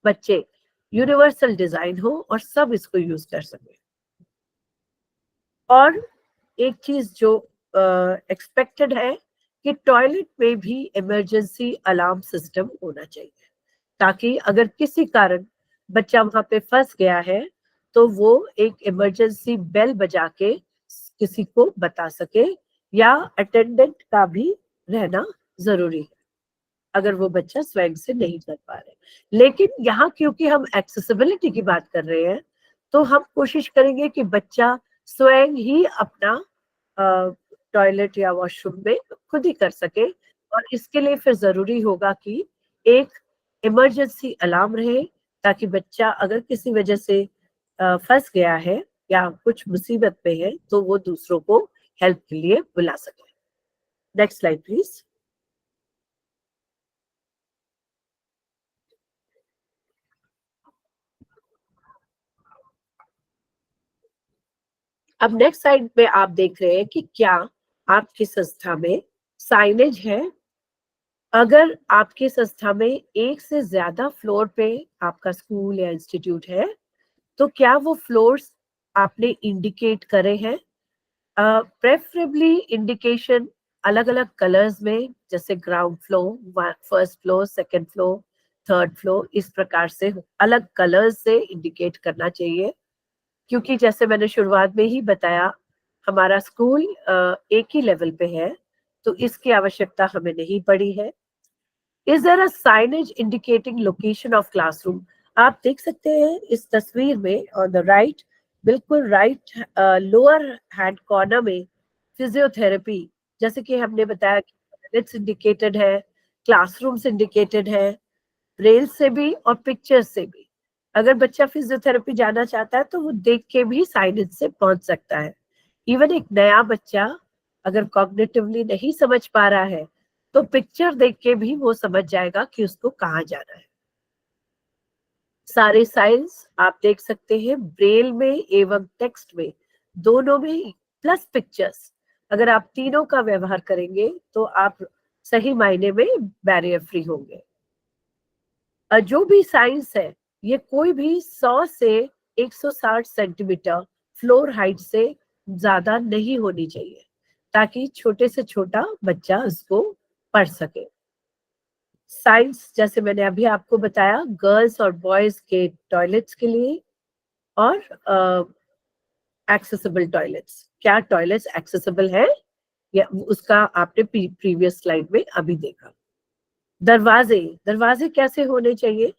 बच्चे यूनिवर्सल डिजाइन हो और सब इसको यूज कर सके। और एक चीज जो एक्सपेक्टेड है कि टॉयलेट में भी इमरजेंसी अलार्म सिस्टम होना चाहिए, ताकि अगर किसी कारण बच्चा वहां पे फंस गया है तो वो एक इमरजेंसी बेल बजा के किसी को बता सके, या अटेंडेंट का भी रहना जरूरी है अगर वो बच्चा स्वयं से नहीं कर पा रहे। लेकिन यहाँ क्योंकि हम एक्सेसिबिलिटी की बात कर रहे हैं, तो हम कोशिश करेंगे कि बच्चा स्वयं ही अपना टॉयलेट या वॉशरूम में खुद ही कर सके, और इसके लिए फिर जरूरी होगा कि एक इमरजेंसी अलार्म रहे, ताकि बच्चा अगर किसी वजह से फंस गया है या कुछ मुसीबत पे है तो वो दूसरों को हेल्प के लिए बुला सके। Next slide please. अब नेक्स्ट साइड में आप देख रहे हैं कि क्या आपकी संस्था में साइनेज है। अगर आपकी संस्था में एक से ज्यादा फ्लोर पे आपका स्कूल या इंस्टीट्यूट है, तो क्या वो फ्लोर्स आपने इंडिकेट करे हैं? प्रेफरेबली इंडिकेशन अलग अलग कलर्स में, जैसे ground floor, first floor, second floor, 3rd floor, इस प्रकार से अलग कलर्स से इंडिकेट करना चाहिए, क्योंकि जैसे मैंने शुरुआत में ही बताया हमारा स्कूल एक ही लेवल पे है, तो इसकी आवश्यकता हमें नहीं पड़ी है। Is there a signage indicating location of classroom? आप देख सकते हैं इस तस्वीर में ऑन द राइट, बिल्कुल राइट लोअर हैंड कॉर्नर में फिजियोथेरेपी, जैसे कि हमने बताया कि टॉयलेट्स इंडिकेटेड है, क्लासरूम्स इंडिकेटेड है, रेल से भी और पिक्चर से भी। अगर बच्चा फिजियोथेरेपी जाना चाहता है तो वो देख के भी साइनेज से पहुंच सकता है। इवन एक नया बच्चा अगर कॉग्निटिवली नहीं समझ पा रहा है तो पिक्चर देख के भी वो समझ जाएगा कि उसको कहाँ जाना है। सारे साइंस आप देख सकते हैं ब्रेल में एवं टेक्स्ट में, दोनों में प्लस पिक्चर्स। अगर आप तीनों का व्यवहार करेंगे तो आप सही मायने में बैरियर फ्री होंगे। जो भी साइंस है ये कोई भी 100 से 160 सेंटीमीटर फ्लोर हाइट से ज्यादा नहीं होनी चाहिए, ताकि छोटे से छोटा बच्चा उसको पढ़ सके। साइंस जैसे मैंने अभी आपको बताया गर्ल्स और बॉयज के टॉयलेट्स के लिए, और एक्सेसिबल टॉयलेट्स, क्या टॉयलेट्स एक्सेसिबल है या उसका आपने प्रीवियस स्लाइड में अभी देखा। दरवाजे, दरवाजे कैसे होने चाहिए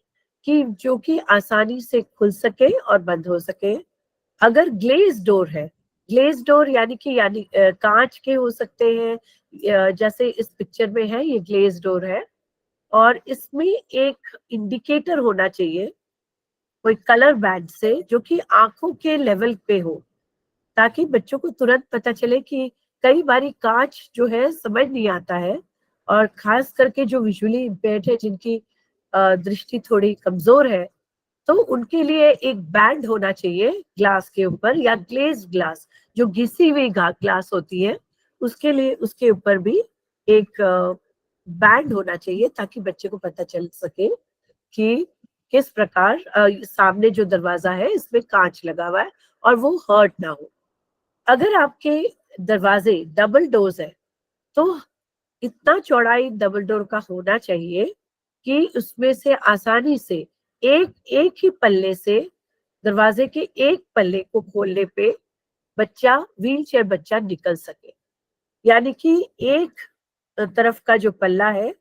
कि जो कि आसानी से खुल सके और बंद हो सके। अगर ग्लेज डोर है, ग्लेज डोर यानी कांच के हो सकते हैं, जैसे इस पिक्चर में है ये ग्लेज डोर है, और इसमें एक इंडिकेटर होना चाहिए कोई कलर बैंड से जो कि आंखों के लेवल पे हो, ताकि बच्चों को तुरंत पता चले कि कई बारी कांच जो है समझ नहीं आता है, और खास करके जो विजुअली इम्पेयर्ड है, जिनकी दृष्टि थोड़ी कमजोर है, तो उनके लिए एक बैंड होना चाहिए ग्लास के ऊपर, या ग्लेज ग्लास जो घिसी हुई ग्लास होती है उसके लिए उसके ऊपर भी एक बैंड होना चाहिए, ताकि बच्चे को पता चल सके कि किस प्रकार सामने जो दरवाजा है इसमें कांच लगा हुआ है और वो हर्ट ना हो। अगर आपके दरवाजे डबल डोर्स है तो इतना चौड़ाई डबल डोर का होना चाहिए कि उसमें से आसानी से एक एक ही पल्ले से, दरवाजे के एक पल्ले को खोलने पे बच्चा, व्हीलचेयर बच्चा निकल सके। यानी कि एक तरफ का जो पल्ला है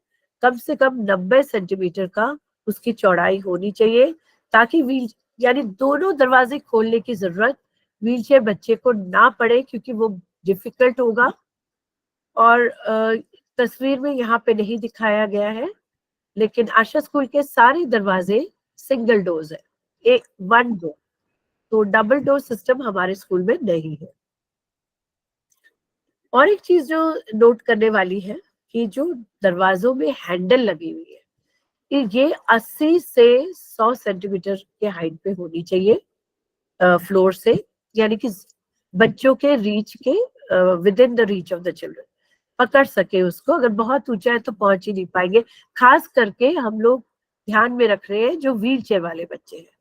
कम से कम 90 सेंटीमीटर का उसकी चौड़ाई होनी चाहिए, ताकि व्हील यानी दोनों दरवाजे खोलने की जरूरत व्हीलचेयर बच्चे को ना पड़े, क्योंकि वो डिफिकल्ट होगा। और तस्वीर में यहाँ पे नहीं दिखाया गया है, लेकिन आशा स्कूल के सारे दरवाजे सिंगल डोर्स है, एक वन डोर, तो डबल डोर सिस्टम हमारे स्कूल में नहीं है। और एक चीज जो नोट करने वाली है कि जो दरवाजों में हैंडल लगी हुई है ये 80 से 100 सेंटीमीटर के हाइट पे होनी चाहिए फ्लोर से, यानी कि बच्चों के रीच के with in the reach of the children, पकड़ सके उसको। अगर बहुत ऊंचा है तो पहुंच ही नहीं पाएंगे, खास करके हम लोग ध्यान में रख रहे हैं जो व्हील चेयर वाले बच्चे हैं।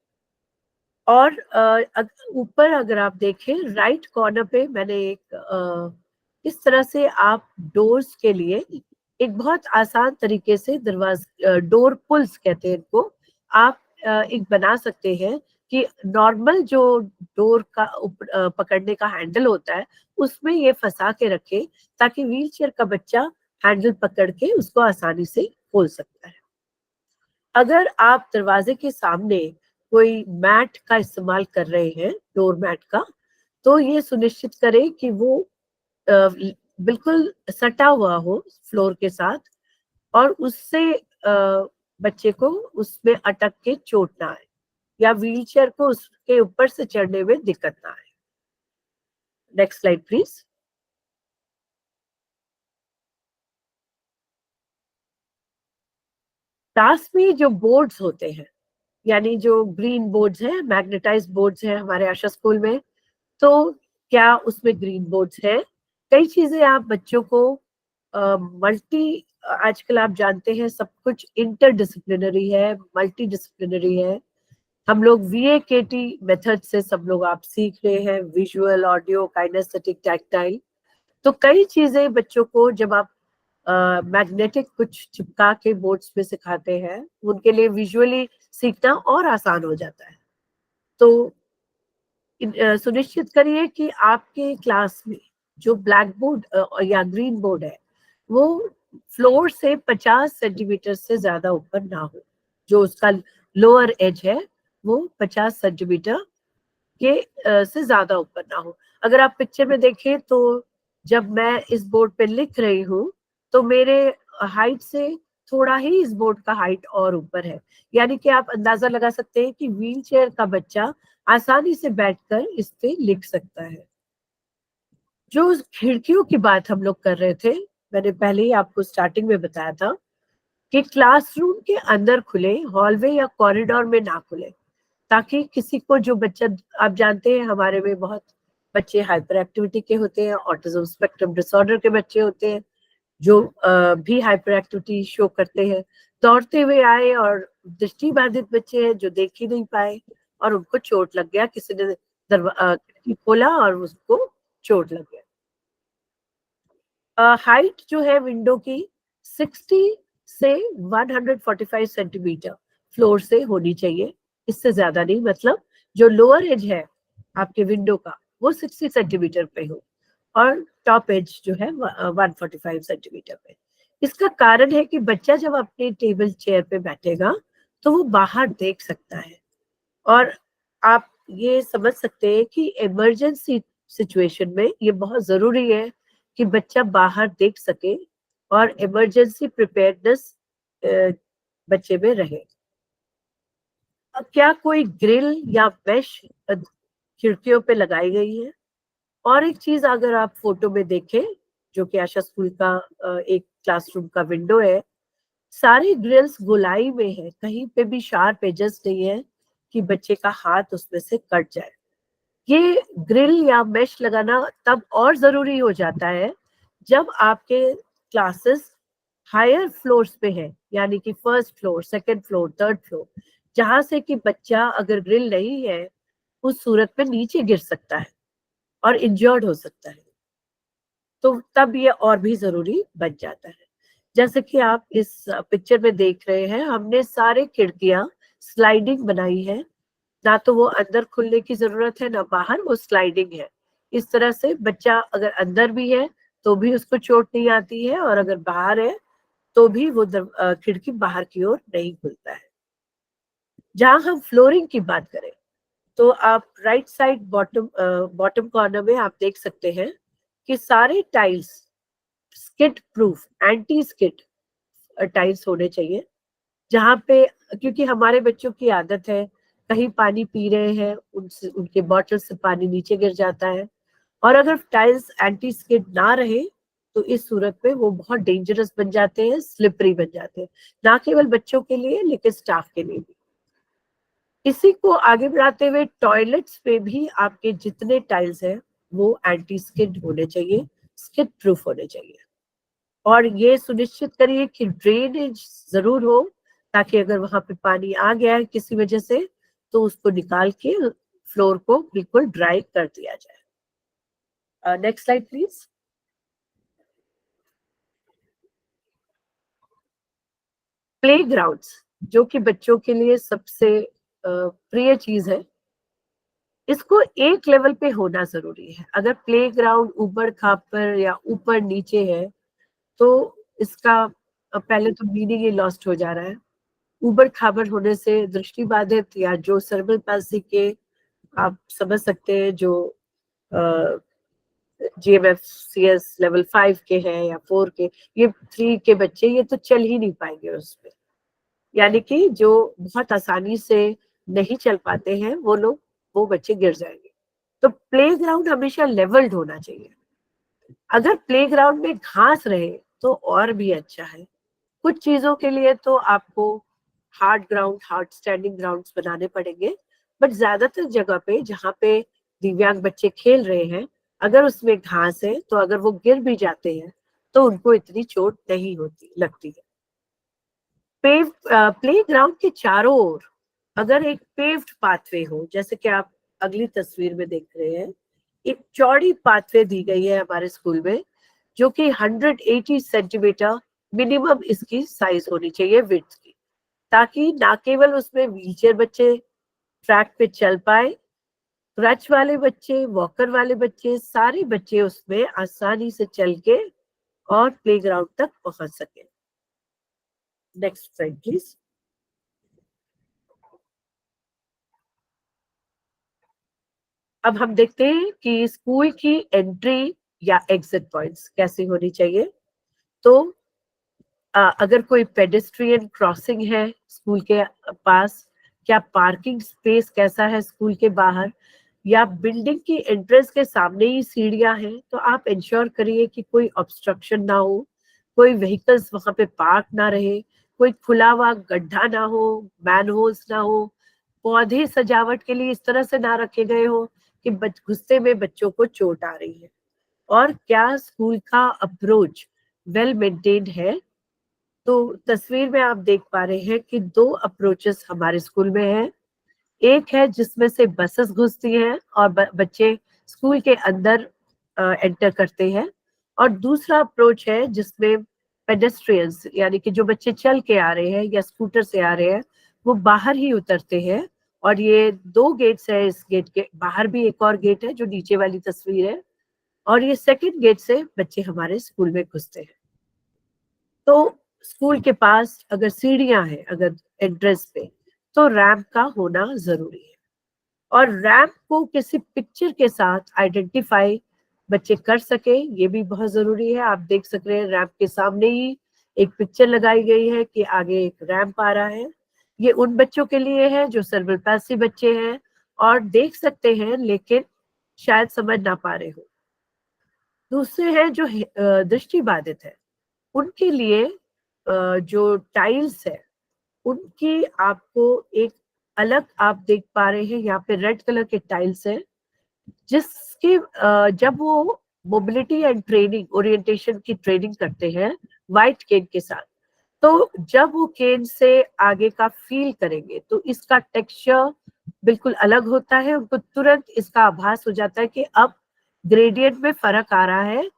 और ऊपर अगर आप देखें राइट कॉर्नर पे मैंने एक इस तरह से आप डोर्स के लिए एक बहुत आसान तरीके से डोर पुल्स कहते हैं इनको, आप एक बना सकते हैं कि नॉर्मल जो डोर का पकड़ने का हैंडल होता है उसमें ये फंसा के रखे, ताकि व्हीलचेयर का बच्चा हैंडल पकड़ के उसको आसानी से खोल सकता है। अगर आप दरवाजे के सामने कोई मैट का इस्तेमाल कर रहे हैं, डोर मैट का, तो ये सुनिश्चित करें कि वो बिल्कुल सटा हुआ हो फ्लोर के साथ, और उससे बच्चे को उसमें अटक के चोट ना आए, या व्हीलचेयर को उसके ऊपर से चढ़ने में दिक्कत ना आए। Next slide please. क्लास में जो बोर्ड्स होते हैं, यानी जो ग्रीन बोर्ड्स हैं, मैग्नेटाइज्ड बोर्ड्स हैं हमारे आशा स्कूल में, तो क्या उसमें ग्रीन बोर्ड्स हैं? कई चीजें आप बच्चों को मल्टी, आजकल आप जानते हैं सब कुछ इंटरडिसिप्लिनरी है, मल्टी डिसिप्लिनरी है। हम लोग VAKT मेथड से सब लोग आप सीख रहे हैं, विजुअल, ऑडियो, काइनेस्थेटिक, टैक्टाइल। तो कई चीजें बच्चों को जब आप मैग्नेटिक कुछ चिपका के बोर्ड्स पे सिखाते हैं, उनके लिए विजुअली सीखना और आसान हो जाता है। तो सुनिश्चित करिए कि आपके क्लास में जो ब्लैक बोर्ड या ग्रीन बोर्ड है वो फ्लोर से 50 सेंटीमीटर से ज्यादा ऊपर ना हो। जो उसका लोअर एज है वो 50 सेंटीमीटर के से ज्यादा ऊपर ना हो। अगर आप पिक्चर में देखें तो जब मैं इस बोर्ड पे लिख रही हूँ तो मेरे हाइट से थोड़ा ही इस बोर्ड का हाइट और ऊपर है, यानी कि आप अंदाजा लगा सकते हैं कि व्हील चेयर का बच्चा आसानी से बैठकर इस पे लिख सकता है। जो उस खिड़कियों की बात हम लोग कर रहे थे, मैंने पहले ही आपको स्टार्टिंग में बताया था कि क्लासरूम के अंदर खुले, हॉलवे या कॉरिडोर में ना खुले, ताकि किसी को जो बच्चा, आप जानते हैं हमारे में बहुत बच्चे हाइपर एक्टिविटी के होते हैं, ऑटिज्म स्पेक्ट्रम डिसऑर्डर के बच्चे होते हैं जो भी हाइपर एक्टिविटी शो करते हैं। दौड़ते हुए आए और दृष्टि बाधित बच्चे हैं जो देख ही नहीं पाए और उनको चोट लग गया, किसी ने खिड़की खोला और उसको चोट लग गया। हाइट जो है विंडो की 60 से 145 सेंटीमीटर फ्लोर से होनी चाहिए, इससे ज्यादा नहीं। मतलब जो लोअर एज है आपके विंडो का वो 60 सेंटीमीटर पे हो और टॉप एज जो है 145 सेंटीमीटर पे। इसका कारण है कि बच्चा जब अपने टेबल चेयर पे बैठेगा तो वो बाहर देख सकता है, और आप ये समझ सकते हैं कि इमरजेंसी सिचुएशन में ये बहुत जरूरी है कि बच्चा बाहर देख सके और इमरजेंसी प्रिपेयर्डनेस बच्चे में रहे। अब क्या कोई ग्रिल या मैश खिड़कियों पे लगाई गई है? और एक चीज अगर आप फोटो में देखें, जो कि आशा स्कूल का एक क्लासरूम का विंडो है, सारे ग्रिल्स गोलाई में है, कहीं पे भी शार्प एजेस नहीं है कि बच्चे का हाथ उसमें से कट जाए। ये ग्रिल या मेश लगाना तब और जरूरी हो जाता है जब आपके क्लासेस हायर फ्लोर्स पे है, यानी कि first floor, second floor, third floor, जहां से कि बच्चा अगर ग्रिल नहीं है उस सूरत में नीचे गिर सकता है और इंजर्ड हो सकता है। तो तब ये और भी जरूरी बन जाता है। जैसे कि आप इस पिक्चर में देख रहे हैं, हमने सारे खिड़कियां स्लाइडिंग बनाई है, ना तो वो अंदर खुलने की जरूरत है ना बाहर, वो स्लाइडिंग है। इस तरह से बच्चा अगर अंदर भी है तो भी उसको चोट नहीं आती है, और अगर बाहर है तो भी वो खिड़की बाहर की ओर नहीं खुलता है। जहां हम फ्लोरिंग की बात करें तो आप राइट साइड बॉटम कॉर्नर में आप देख सकते हैं कि सारे tiles skid proof, anti skid tiles होने चाहिए। जहाँ पे, क्योंकि हमारे बच्चों की आदत है कहीं पानी पी रहे हैं उनसे उनके बॉटल से पानी नीचे गिर जाता है, और अगर टाइल्स एंटी स्किड ना रहे तो इस सूरत में वो बहुत डेंजरस बन जाते हैं, स्लिपरी बन जाते हैं, ना केवल बच्चों के लिए लेकिन स्टाफ के लिए भी। इसी को आगे बढ़ाते हुए टॉयलेट्स पे भी आपके जितने टाइल्स हैं वो एंटी स्किड होने चाहिए, स्किड प्रूफ होने चाहिए। और ये सुनिश्चित करिए कि ड्रेनेज जरूर हो, ताकि अगर वहां पे पानी आ गया है किसी वजह से तो उसको निकाल के फ्लोर को बिल्कुल ड्राई कर दिया जाए। Next slide please. प्लेग्राउंड्स, जो कि बच्चों के लिए सबसे प्रिय चीज है, इसको एक लेवल पे होना जरूरी है। अगर प्लेग्राउंड ऊबड़ खाबड़ या ऊपर नीचे है तो इसका पहले तो मीनिंग ही लॉस्ट हो जा रहा है। ऊबड़ खाबड़ होने से दृष्टि बाधित या जो सेरेब्रल पाल्सी के, आप समझ सकते हैं, जो GMFCS लेवल 5 के हैं या 4 के, ये 3 के बच्चे ये तो चल ही नहीं पाएंगे उसमें, यानी कि जो बहुत आसानी से नहीं चल पाते हैं वो लोग, वो बच्चे गिर जाएंगे। तो प्लेग्राउंड हमेशा लेवल्ड होना चाहिए। अगर प्लेग्राउंड में घास रहे तो और भी अच्छा है। कुछ चीजों के लिए तो आपको hard ground, hard standing grounds बनाने पड़ेंगे, बट ज्यादातर जगह पे जहाँ पे दिव्यांग बच्चे खेल रहे हैं, अगर उसमें घास है तो अगर वो गिर भी जाते हैं तो उनको इतनी चोट नहीं होती लगती है। प्ले ग्राउंड के चारों ओर अगर एक पेव्ड पाथवे हो, जैसे कि आप अगली तस्वीर में देख रहे हैं, एक चौड़ी पाथवे दी गई है हमारे स्कूल में, जो कि 180 सेंटीमीटर मिनिमम इसकी साइज होनी चाहिए विड्थ की, ताकि ना केवल उसमें व्हीलचेयर बच्चे ट्रैक पे चल पाए, क्रच वाले बच्चे, वॉकर वाले बच्चे, सारे बच्चे उसमें आसानी से चल के और प्लेग्राउंड तक पहुंच सके। Next slide please. अब हम देखते हैं कि स्कूल की एंट्री या एग्जिट पॉइंट्स कैसी होनी चाहिए। तो अगर कोई पेडेस्ट्रियन क्रॉसिंग है स्कूल के पास, क्या पार्किंग स्पेस कैसा है स्कूल के बाहर, या बिल्डिंग की एंट्रेंस के सामने ही सीढ़ियां हैं, तो आप इंश्योर करिए कि कोई ऑब्स्ट्रक्शन ना हो, कोई व्हीकल्स वहां पे पार्क ना रहे, कोई खुला हुआ गड्ढा ना हो, मैनहोल्स ना हो, पौधे सजावट के लिए इस तरह से ना रखे गए हो कि गुस्से में बच्चों को चोट आ रही है, और क्या स्कूल का अप्रोच वेल मेंटेन्ड है। तो तस्वीर में आप देख पा रहे हैं कि 2 अप्रोचेस हमारे स्कूल में हैं। एक है जिसमें से बसेस घुसती हैं और बच्चे स्कूल के अंदर एंटर करते हैं, और दूसरा अप्रोच है जिसमें पेडेस्ट्रियंस यानी कि जो बच्चे चल के आ रहे हैं या स्कूटर से आ रहे हैं वो बाहर ही उतरते हैं। और ये 2 गेट्स है, इस गेट के बाहर भी एक और गेट है जो नीचे वाली तस्वीर है, और ये सेकंड गेट से बच्चे हमारे स्कूल में घुसते हैं। तो स्कूल के पास अगर सीढ़ियां हैं, अगर एंट्रेंस पे, तो रैंप का होना जरूरी है, और रैंप को किसी पिक्चर के साथ आइडेंटिफाई बच्चे कर सके, ये भी बहुत जरूरी है। आप देख सक रहे हैं रैंप के सामने ही एक पिक्चर लगाई गई है कि आगे एक रैंप आ रहा है। ये उन बच्चों के लिए है जो सेरेब्रल पैल्सी बच्चे हैं और देख सकते हैं लेकिन शायद समझ ना पा रहे हो। दूसरे हैं जो दृष्टि बाधित है, उनके लिए जो टाइल्स है उनकी आपको एक अलग, आप देख पा रहे हैं यहाँ पे रेड कलर के टाइल्स है, जिसके जब वो मोबिलिटी एंड ट्रेनिंग ओरिएंटेशन की ट्रेनिंग करते हैं व्हाइट केन के साथ, तो जब वो केन से आगे का फील करेंगे तो इसका टेक्सचर बिल्कुल अलग होता है, उनको तुरंत इसका आभास हो जाता है कि अब ग्रेडियंट में फर्क आ रहा है,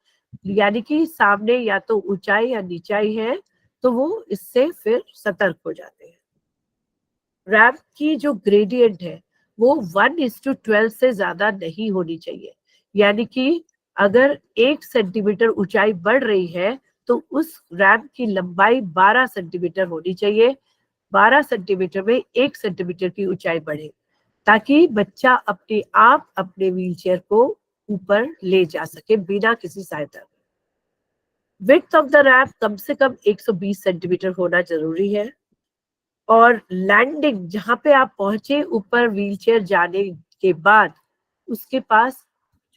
यानी कि सामने या तो ऊंचाई या नीचाई है, तो वो इससे फिर सतर्क हो जाते हैं। रैंप की जो ग्रेडियंट है वो 1:12 से ज्यादा नहीं होनी चाहिए, यानी कि अगर 1 सेंटीमीटर ऊंचाई बढ़ रही है तो उस रैंप की लंबाई 12 सेंटीमीटर होनी चाहिए। 12 सेंटीमीटर में 1 सेंटीमीटर की ऊंचाई बढ़े, ताकि बच्चा अपने आप अपने व्हीलचेयर को ऊपर ले जा सके बिना किसी सहायता के। विड्थ ऑफ द रैंप कम से कम 120 सेंटीमीटर होना जरूरी है, और लैंडिंग जहां पे आप पहुंचे ऊपर व्हीलचेयर जाने के बाद उसके पास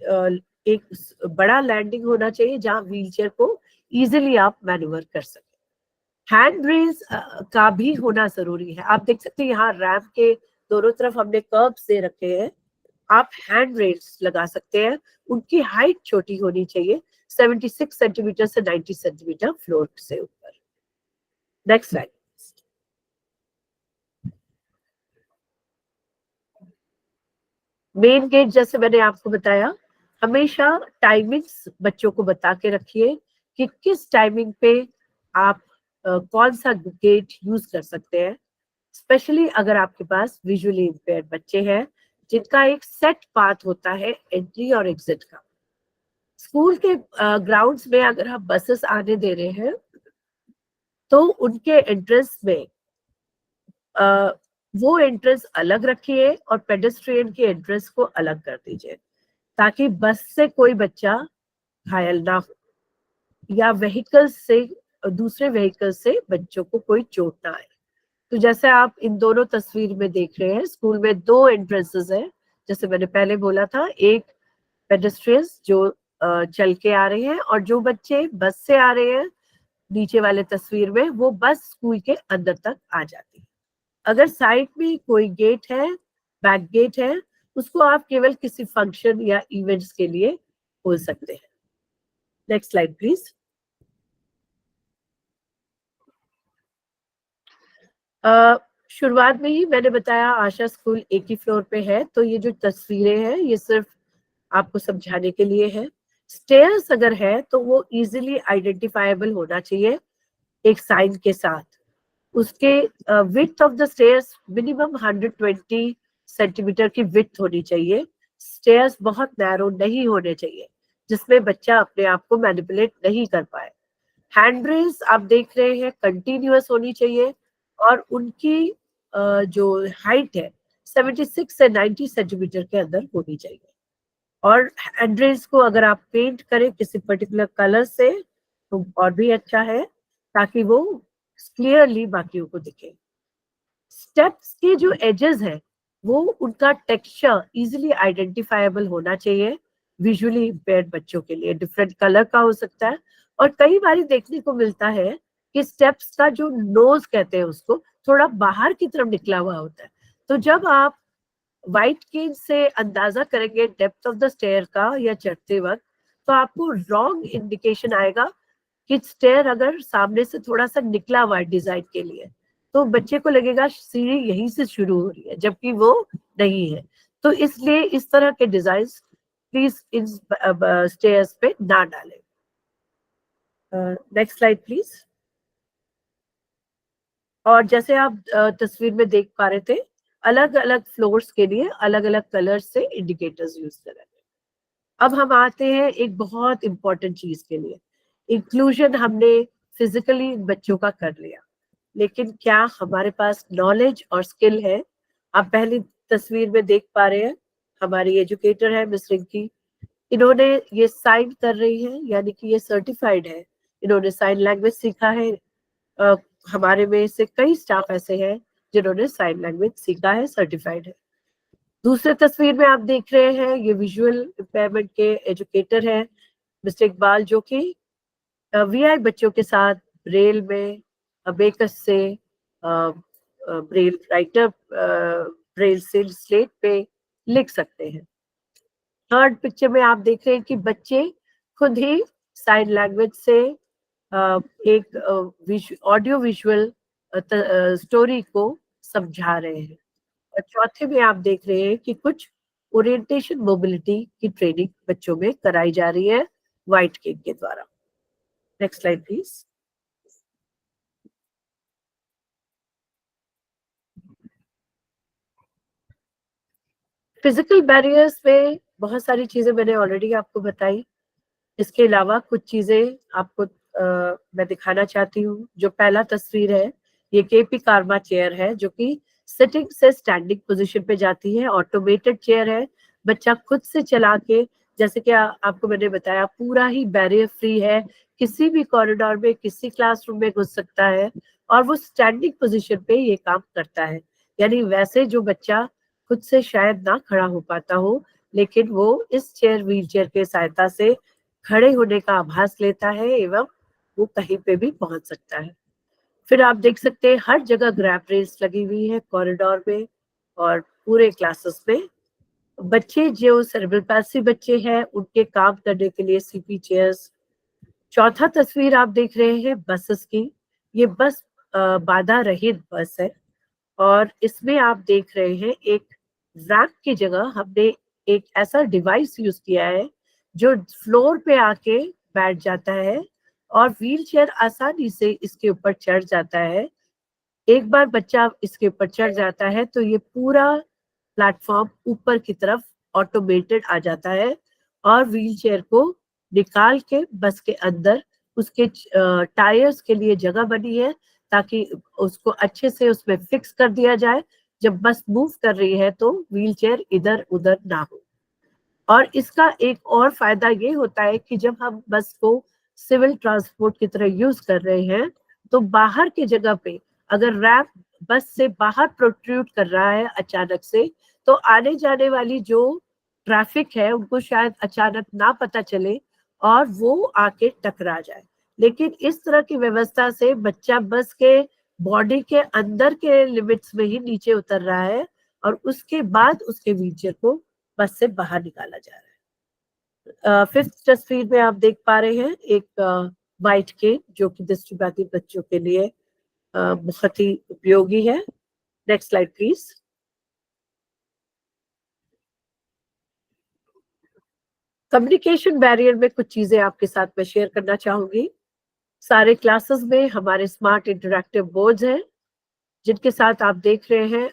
एक बड़ा लैंडिंग होना चाहिए जहां व्हीलचेयर को इजीली आप मैन्यूवर कर सके। हैंड रेल्स का भी होना जरूरी है। आप देख सकते हैं यहाँ रैंप के दोनों तरफ हमने कर्ब्स दे रखे हैं, आप हैंड रेल्स लगा सकते हैं। उनकी हाइट छोटी होनी चाहिए, 76 सेंटीमीटर से 90 सेंटीमीटर फ्लोर से ऊपर। Next slide. मेन गेट जैसे मैंने आपको बताया, हमेशा टाइमिंग्स बच्चों को बता के रखिए कि किस टाइमिंग पे आप कौन सा गेट यूज कर सकते हैं, स्पेशली अगर आपके पास विजुअली इम्पेयर्ड बच्चे हैं जिनका एक सेट पाथ होता है एंट्री और एग्जिट का। स्कूल के ग्राउंड्स में अगर आप बसेस आने दे रहे हैं तो उनके एंट्रेंस में वो एंट्रेंस अलग रखिए और पेडेस्ट्रियन की एंट्रेंस को अलग कर दीजिए, ताकि बस से कोई बच्चा घायल ना हो या व्हीकल से, दूसरे व्हीकल से बच्चों को कोई चोट ना आए। तो जैसे आप इन दोनों तस्वीर में देख रहे हैं, स्कूल में 2 एंट्रेंसेस हैं, जैसे मैंने पहले बोला था, एक पेडेस्ट्रियंस जो चल के आ रहे हैं, और जो बच्चे बस से आ रहे हैं नीचे वाले तस्वीर में, वो बस स्कूल के अंदर तक आ जाती है। अगर साइड में कोई गेट है, बैक गेट है, उसको आप केवल किसी फंक्शन या इवेंट्स के लिए खोल सकते हैं। Next slide please. शुरुआत में ही मैंने बताया आशा स्कूल एक ही फ्लोर पे है, तो ये जो तस्वीरें हैं ये सिर्फ आपको समझाने के लिए है। स्टेयर्स अगर है तो वो इजीली आइडेंटिफाइबल होना चाहिए एक साइन के साथ। उसके width of the stairs minimum 120 centimetre की विड्थ होनी चाहिए। स्टेयर्स बहुत नैरो नहीं होने चाहिए जिसमें बच्चा अपने आप को मैनिपुलेट नहीं कर पाए। हैंड रेल्स आप देख रहे हैं कंटिन्यूअस होनी चाहिए और उनकी जो हाइट है 76 से 90 सेंटीमीटर के अंदर होनी चाहिए। और हैंड रेल्स को अगर आप पेंट करें किसी पर्टिकुलर कलर से तो और भी अच्छा है ताकि वो क्लियरली बाकियों को दिखे। स्टेप्स के जो एजेस है वो उनका टेक्सचर इजीली आइडेंटिफाइबल होना चाहिए विजुअली इम्पेयर्ड बच्चों के लिए। डिफरेंट कलर का हो सकता है और कई बार देखने को मिलता है कि स्टेप्स का जो नोज कहते हैं उसको थोड़ा बाहर की तरफ निकला हुआ होता है। तो जब आप व्हाइट केन से अंदाजा करेंगे डेप्थ ऑफ द स्टेयर का या चढ़ते वक्त तो आपको रॉन्ग इंडिकेशन आएगा कि स्टेयर अगर सामने से थोड़ा सा निकला हुआ है डिजाइन के लिए तो बच्चे को लगेगा सीढ़ी यहीं से शुरू हो रही है जबकि वो नहीं है। तो इसलिए इस तरह के डिजाइन प्लीज इन स्टेयर्स पे ना डालें। Next slide please. और जैसे आप तस्वीर में देख पा रहे थे अलग अलग फ्लोर्स के लिए अलग अलग कलर से इंडिकेटर्स यूज कर रहे हैं। अब हम आते हैं एक बहुत इंपॉर्टेंट चीज के लिए। इंक्लूजन हमने फिजिकली बच्चों का कर लिया लेकिन क्या हमारे पास नॉलेज और स्किल है? आप पहली तस्वीर में देख पा रहे हैं हमारी एजुकेटर है मिस रिंकी। इन्होंने ये साइन कर रही है यानी कि ये सर्टिफाइड है। इन्होंने साइन लैंग्वेज सीखा है। अ, हमारे में से कई स्टाफ ऐसे हैं जिन्होंने साइन लैंग्वेज सीखा है, सर्टिफाइड है। दूसरे तस्वीर में आप देख रहे हैं ये विजुअल इम्पेयरमेंट के एजुकेटर हैं मिस्टर इकबाल जो कि वीआई बच्चों के साथ ब्रेल में अबेकस से ब्रेल राइटर ब्रेल से स्लेट पे लिख सकते हैं। थर्ड पिक्चर में आप देख रहे हैं कि बच्चे खुद ही साइन लैंग्वेज से एक ऑडियो विजुअल स्टोरी को समझा रहे हैं। और चौथे में आप देख रहे हैं कि कुछ ओरिएंटेशन मोबिलिटी की ट्रेनिंग बच्चों में कराई जा रही है व्हाइट केक के द्वारा। Next slide please. Physical barriers में बहुत सारी चीजें मैंने ऑलरेडी आपको बताई। इसके अलावा कुछ चीजें आपको मैं दिखाना चाहती हूँ। जो पहला तस्वीर है ये केपी कार्मा चेयर है जो कि सिटिंग से स्टैंडिंग पोजीशन पे जाती है। ऑटोमेटेड चेयर है। बच्चा खुद से चला के जैसे कि आपको मैंने बताया पूरा ही बैरियर फ्री है। किसी भी कॉरिडोर में किसी क्लासरूम में घुस सकता है और वो स्टैंडिंग पोजीशन पे ये काम करता है। यानी वैसे जो बच्चा खुद से शायद ना खड़ा हो पाता हो लेकिन वो इस चेयर व्हील चेयर के सहायता से खड़े होने का आभास लेता है एवं वो कहीं पे भी पहुंच सकता है। फिर आप देख सकते हैं हर जगह ग्रैब रेल्स लगी हुई है कॉरिडोर में और पूरे क्लासेस में। बच्चे जो सेरेब्रल पैल्सी बच्चे हैं उनके काम करने के लिए सीपी चेयर्स। चौथा तस्वीर आप देख रहे हैं बसेस की। ये बस बाधा रहित बस है और इसमें आप देख रहे हैं एक रैंप की जगह हमने एक ऐसा डिवाइस यूज किया है जो फ्लोर पे आके बैठ जाता है और व्हील चेयर आसानी से इसके ऊपर चढ़ जाता है। एक बार बच्चा इसके ऊपर चढ़ जाता है तो ये पूरा प्लेटफॉर्म ऊपर की तरफ ऑटोमेटेड आ जाता है और व्हील चेयर को निकाल के बस के अंदर उसके टायर्स के लिए जगह बनी है ताकि उसको अच्छे से उसमें फिक्स कर दिया जाए। जब बस मूव कर रही है तो व्हील चेयर इधर उधर ना हो। और इसका एक और फायदा ये होता है कि जब हम बस को सिविल ट्रांसपोर्ट की तरह यूज कर रहे हैं तो बाहर की जगह पे अगर रैंप बस से बाहर प्रोट्रूड कर रहा है अचानक से तो आने जाने वाली जो ट्रैफिक है उनको शायद अचानक ना पता चले और वो आके टकरा जाए। लेकिन इस तरह की व्यवस्था से बच्चा बस के बॉडी के अंदर के लिमिट्स में ही नीचे उतर रहा है और उसके बाद उसके व्हीलचेयर को बस से बाहर निकाला जा रहा है। फिफ्थ तस्वीर में आप देख पा रहे हैं एक व्हाइट केक जो कि दृष्टिबाधित बच्चों के लिए बहुत ही उपयोगी है। Next slide please. Communication barrier में कुछ चीजें आपके साथ मैं शेयर करना चाहूंगी। सारे क्लासेस में हमारे स्मार्ट इंटरैक्टिव बोर्ड्स हैं जिनके साथ आप देख रहे हैं।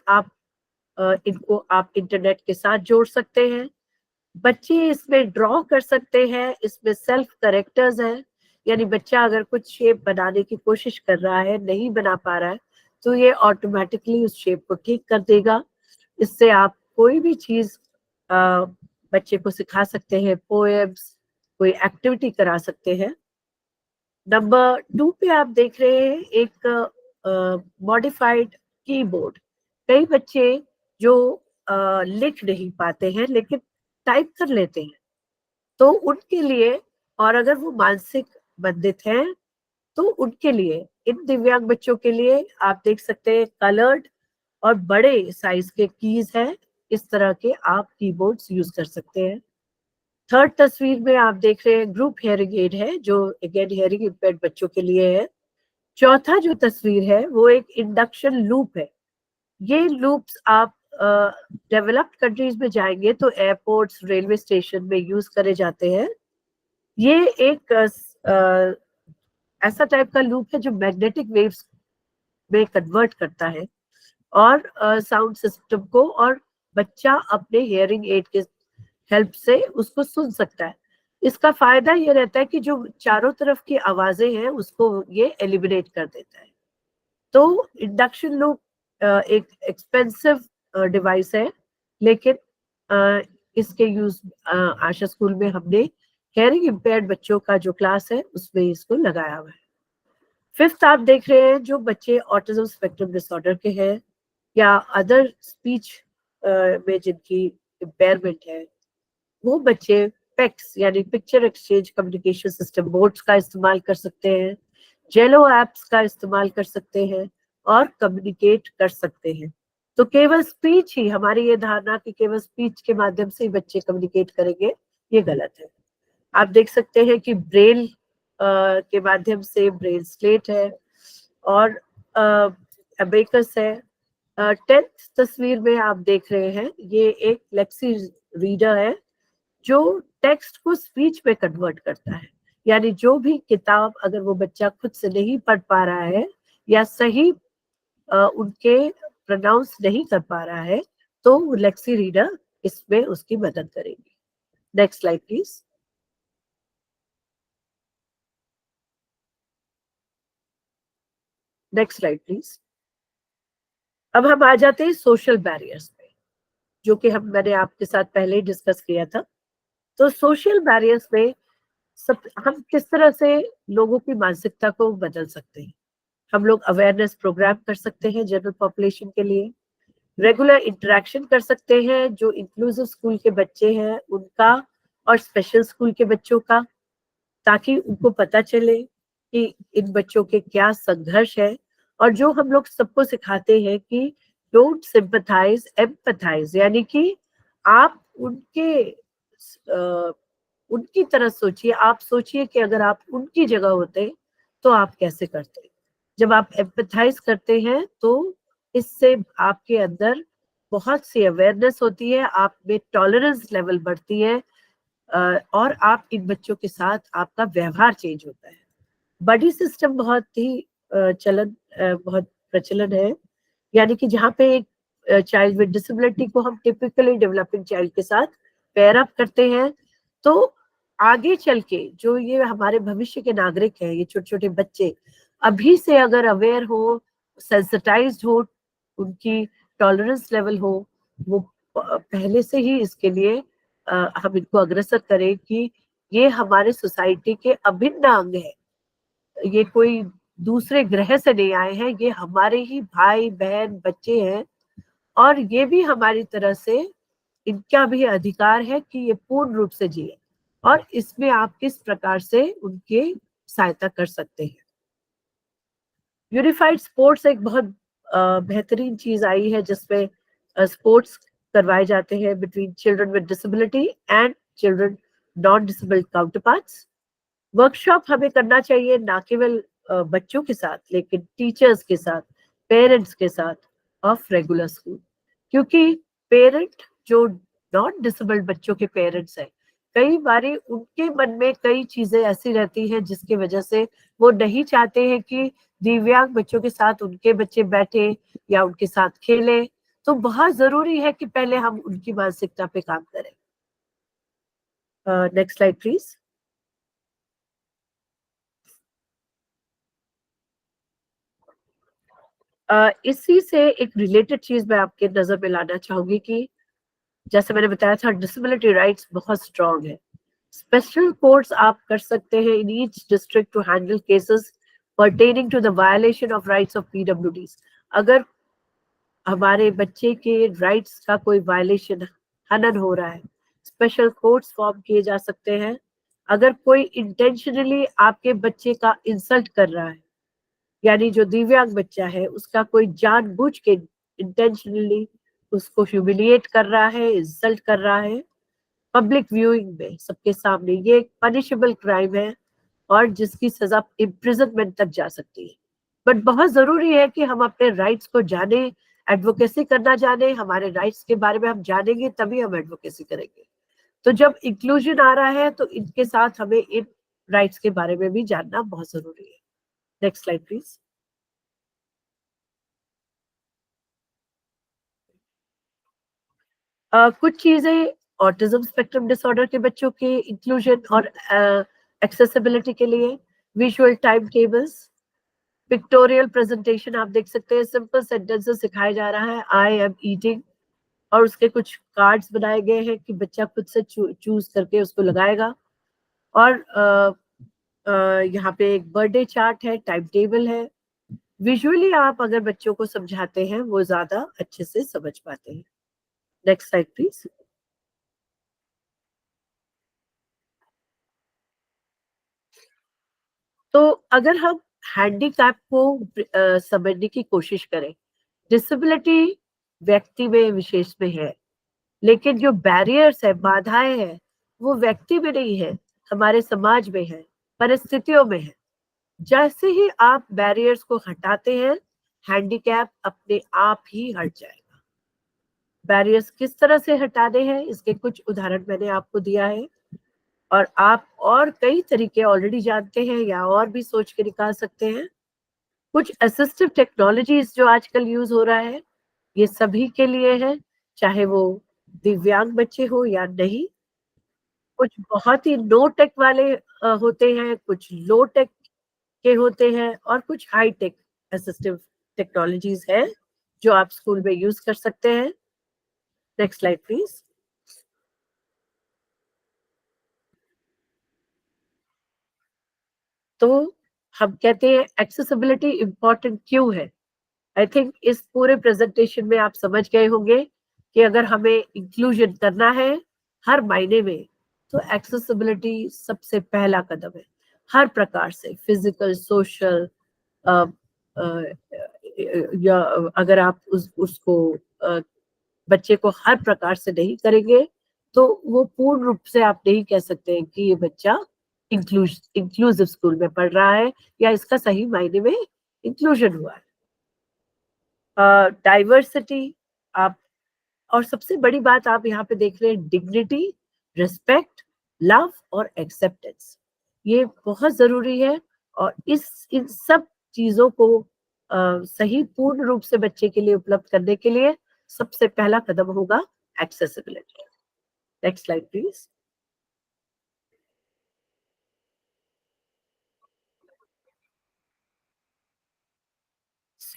इनको आप इंटरनेट के साथ जोड़ सकते हैं। बच्चे इसमें ड्रॉ कर सकते हैं, इसमें सेल्फ करेक्टर्स हैं, यानी बच्चा अगर कुछ शेप बनाने की कोशिश कर रहा है, नहीं बना पा रहा है, तो ये ऑटोमेटिकली उस शेप को ठीक कर देगा। इससे आप कोई भी चीज बच्चे को सिखा सकते हैं, पोएम्स, कोई एक्टिविटी करा सकते हैं। नंबर 2 पे आप देख रहे हैं एक मॉडिफाइड कीबोर्ड। कई बच्चे जो लिख नहीं पाते हैं लेकिन टाइप कर लेते हैं, तो उनके लिए, और अगर वो मानसिक बंधित हैं तो उनके लिए, इन दिव्यांग बच्चों के लिए आप देख सकते हैं कलर्ड और बड़े साइज के कीज हैं। इस तरह के आप कीबोर्ड्स यूज कर सकते हैं। थर्ड तस्वीर में आप देख रहे हैं ग्रुप हेयरिंग एड है, जो अगेन हेयरिंग इम्पेयर्ड बच्चों के लिए है। चौथा जो तस्वीर है वो एक इंडक्शन लूप है। ये लूप्स आप डेवलप्ड कंट्रीज में जाएंगे तो एयरपोर्ट्स, रेलवे स्टेशन में यूज करे जाते हैं। ये एक ऐसा टाइप का लूप है जो मैग्नेटिक वेव्स में कन्वर्ट करता है और साउंड सिस्टम को, और बच्चा अपने हियरिंग एड के हेल्प से उसको सुन सकता है। इसका फायदा ये रहता है कि जो चारों तरफ की आवाजें हैं उसको ये एलिमिनेट कर देता है। तो इंडक्शन लूप एक एक्सपेंसिव डिवाइस है, लेकिन इसके यूज आशा स्कूल में हमने हेयरिंग इम्पेयर्ड बच्चों का जो क्लास है उसमें इसको लगाया हुआ है। फिफ्थ आप देख रहे हैं जो बच्चे ऑटिज्म स्पेक्ट्रम डिसऑर्डर के हैं या अदर स्पीच में जिनकी इम्पेयरमेंट है, वो बच्चे पेक्स यानी picture exchange communication system boards का इस्तेमाल कर सकते हैं, जेलो एप्स का इस्तेमाल कर सकते हैं और कम्युनिकेट कर सकते हैं। तो केवल स्पीच ही, हमारी ये धारणा कि केवल स्पीच के माध्यम से ही बच्चे कम्युनिकेट करेंगे, ये गलत है। आप देख सकते हैं कि ब्रेल के माध्यम से ब्रेल स्लेट है और अबेकस है। 10th तस्वीर में आप देख रहे हैं ये एक लेक्सी रीडर है जो टेक्स्ट को स्पीच में कन्वर्ट करता है, यानी जो भी किताब अगर वो बच्चा खुद से नहीं पढ़ पा रहा है या सही उनके प्रोनाउंस नहीं कर पा रहा है, तो वो लेक्सी रीडर इसमें उसकी मदद करेगी। Next slide please. Next slide please. अब हम आ जाते हैं सोशल बैरियर्स पे, जो कि मैंने आपके साथ पहले ही डिस्कस किया था। तो सोशल बैरियर्स में हम किस तरह से लोगों की मानसिकता को बदल सकते हैं। हम लोग अवेयरनेस प्रोग्राम कर सकते हैं जनरल पॉपुलेशन के लिए, रेगुलर इंटरेक्शन कर सकते हैं जो इंक्लूसिव स्कूल के बच्चे हैं उनका और स्पेशल स्कूल के बच्चों का, ताकि उनको पता चले कि इन बच्चों के क्या संघर्ष है। और जो हम लोग सबको सिखाते हैं कि डोंट सिंपथाइज, एम्पथाइज, यानी कि आप उनकी तरह सोचिए। आप सोचिए कि अगर आप उनकी जगह होते तो आप कैसे करते। जब आप एम्पथाइज करते हैं तो इससे आपके अंदर बहुत सी अवेयरनेस होती है, आप में टॉलरेंस लेवल बढ़ती है और आप इन बच्चों के साथ आपका व्यवहार चेंज होता है। बडी सिस्टम बहुत ही बहुत प्रचलन है, यानी कि जहाँ पे एक चाइल्ड विद डिसेबिलिटी को हम टिपिकली डेवलपिंग चाइल्ड के साथ पेयर अप करते हैं, तो आगे चल के जो ये हमारे भविष्य के नागरिक हैं, ये छोटे छोटे बच्चे अभी से अगर अवेयर हो, सेंसिटाइज्ड हो, उनकी टॉलरेंस लेवल हो, वो पहले से ही इसके लिए हम इनको अग्रसर करें कि ये हमारे सोसाइटी के अभिन्न अंग है। ये कोई दूसरे ग्रह से नहीं आए हैं, ये हमारे ही भाई बहन बच्चे हैं और ये भी हमारी तरह से, इनका भी अधिकार है कि ये पूर्ण रूप से जिए। और इसमें आप किस प्रकार से उनकी सहायता कर सकते हैं। यूनिफाइड स्पोर्ट्स एक बहुत बेहतरीन चीज आई है जिसमें स्पोर्ट्स करवाए जाते हैं between children with disability and children non disabled counterparts. Workshop हमें करना चाहिए ना केवल बच्चों के साथ, लेकिन टीचर्स के साथ, पेरेंट्स के साथ ऑफ रेगुलर स्कूल, क्योंकि पेरेंट जो नॉन डिसेबल्ड बच्चों के पेरेंट्स हैं, कई बारी उनके मन में कई चीजें ऐसी रहती हैं जिसकी वजह से वो नहीं चाहते हैं कि दिव्यांग बच्चों के साथ उनके बच्चे बैठे या उनके साथ खेले। तो बहुत जरूरी है कि पहले हम उनकी मानसिकता पे काम करें। Next slide please. इसी से एक रिलेटेड चीज मैं आपके नजर में लाना चाहूंगी कि जैसे मैंने बताया था, डिसेबिलिटी राइट्स बहुत स्ट्रांग है। स्पेशल कोर्ट्स आप कर सकते हैं in each district to handle cases pertaining to the violation of rights of PWDs। अगर हमारे बच्चे के राइट्स का कोई वायलेशन, हनन हो रहा है, स्पेशल कोर्ट्स फॉर्म किए जा सकते हैं। अगर कोई इंटेंशनली आपके बच्चे का इंसल्ट कर रहा है, यानी जो दिव्यांग बच्चा है उसका कोई जानबूझ के इंटेंशनली उसको ह्यूमिलिएट कर रहा है, इंसल्ट कर रहा है पब्लिक व्यूइंग में, सबके सामने, ये एक पनिशेबल क्राइम है और जिसकी सजा इम्प्रिजनमेंट तक जा सकती है। बट बहुत जरूरी है कि हम अपने राइट्स को जाने, एडवोकेसी करना जाने। हमारे राइट्स के बारे में हम जानेंगे तभी हम एडवोकेसी करेंगे। तो जब इंक्लूजन आ रहा है तो इनके साथ हमें इन राइट्स के बारे में भी जानना बहुत जरूरी है। Next slide please. कुछ चीजें ऑटिज्म स्पेक्ट्रम डिसऑर्डर के बच्चों के इंक्लूजन और एक्सेसिबिलिटी के लिए, visual time tables, pictorial presentation आप देख सकते हैं, सिंपल सेंटेंसेस सिखाया जा रहा है, आई एम ईटिंग, और उसके कुछ कार्ड्स बनाए गए हैं कि बच्चा खुद से चूज करके उसको लगाएगा। और यहाँ पे एक बर्थडे चार्ट है, टाइम टेबल है। विजुअली आप अगर बच्चों को समझाते हैं वो ज्यादा अच्छे से समझ पाते हैं। Next slide please. तो अगर हम हैंडीकैप को समझने की कोशिश करें, डिसेबिलिटी व्यक्ति में विशेष में है, लेकिन जो बैरियर्स है, बाधाएं हैं, वो व्यक्ति में नहीं है, हमारे समाज में है, परिस्थितियों में है। जैसे ही आप बैरियर्स को हटाते हैं, हैंडीकैप अपने आप ही हट जाएगा। बैरियर्स किस तरह से हटाने हैं, इसके कुछ उदाहरण मैंने आपको दिया है, और आप और कई तरीके ऑलरेडी जानते हैं या और भी सोच के निकाल सकते हैं। कुछ असिस्टिव टेक्नोलॉजीज जो आजकल यूज हो रहा है, ये सभी के लिए है, चाहे वो दिव्यांग बच्चे हो या नहीं। कुछ बहुत ही लो टेक वाले होते हैं, कुछ लो टेक के होते हैं, और कुछ हाई टेक असिस्टिव टेक्नोलॉजीज है जो आप स्कूल में यूज कर सकते हैं। Next slide please. तो हम कहते हैं एक्सेसिबिलिटी इंपॉर्टेंट क्यों है। आई थिंक इस पूरे प्रेजेंटेशन में आप समझ गए होंगे कि अगर हमें इंक्लूजन करना है हर मायने में, तो एक्सेसिबिलिटी सबसे पहला कदम है। हर प्रकार से, फिजिकल, सोशल, या अगर आप उसको बच्चे को हर प्रकार से नहीं करेंगे तो वो पूर्ण रूप से आप नहीं कह सकते हैं कि ये बच्चा इंक्लूसिव स्कूल में पढ़ रहा है या इसका सही मायने में इंक्लूजन हुआ है। डाइवर्सिटी आप, और सबसे बड़ी बात आप यहाँ पे देख रहे हैं, डिग्निटी, रिस्पेक्ट, लव और एक्सेप्टेंस, ये बहुत जरूरी है। और इन सब चीजों को सही पूर्ण रूप से बच्चे के लिए उपलब्ध करने के लिए सबसे पहला कदम होगा accessibility. Next slide please.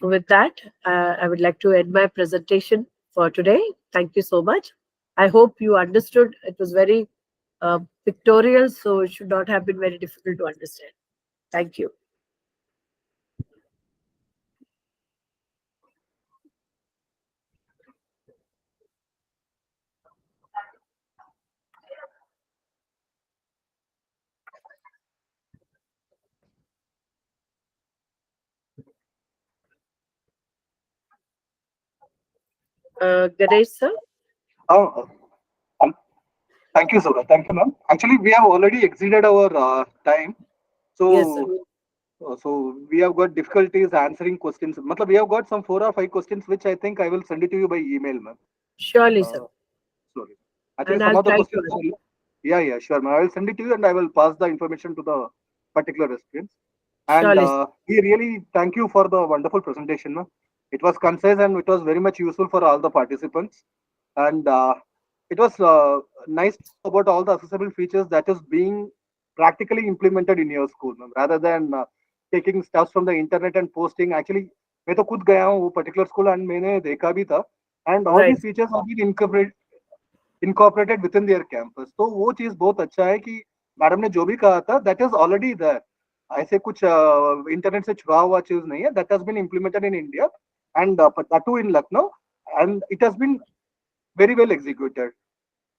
So with that, I would like to end my presentation for today. Thank you so much. I hope you understood. It was very pictorial, so it should not have been very difficult to understand. Thank you. Ganesh sir. Thank you, Sura. Thank you, ma'am. Actually, we have already exceeded our time. So, Yes, sir. So we have got difficulties answering questions. Matlab, we have got some 4 or 5 questions, which I think I will send it to you by email, ma'am. Surely, sir. Sorry. I think And some I'll of the try to questions. answer. Yeah, sure, ma'am. I will send it to you and I will pass the information to the particular recipients. And Surely, sir. we really thank you for the wonderful presentation, ma'am. It was concise and it was very much useful for all the participants. And it was nice to know about all the accessible features that is being practically implemented in your school, ma'am, rather than taking stuff from the internet and posting. Actually, मैं तो खुद गया हूँ वो particular school and मैंने देखा भी था. And all Right. these features have been incorporated within their campus. तो वो चीज बहुत अच्छा है कि मैडम ने जो भी कहा था that is already there. ऐसे कुछ इंटरनेट से छुड़ा हुआ चीज नहीं है. That has been implemented in India and that too in Lucknow, and it has been very well executed.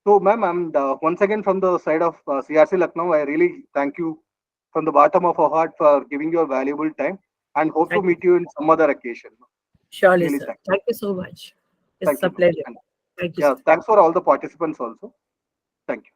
So, ma'am, I'm once again from the side of CRC Lucknow, I really thank you from the bottom of our heart for giving your valuable time and hope to Thank you. meet you in some other occasion. Surely, Really sir. Thank you so much. thank It's a you, ma'am. pleasure. And Thank you, yeah, sir. thanks for all the participants also. Thank you.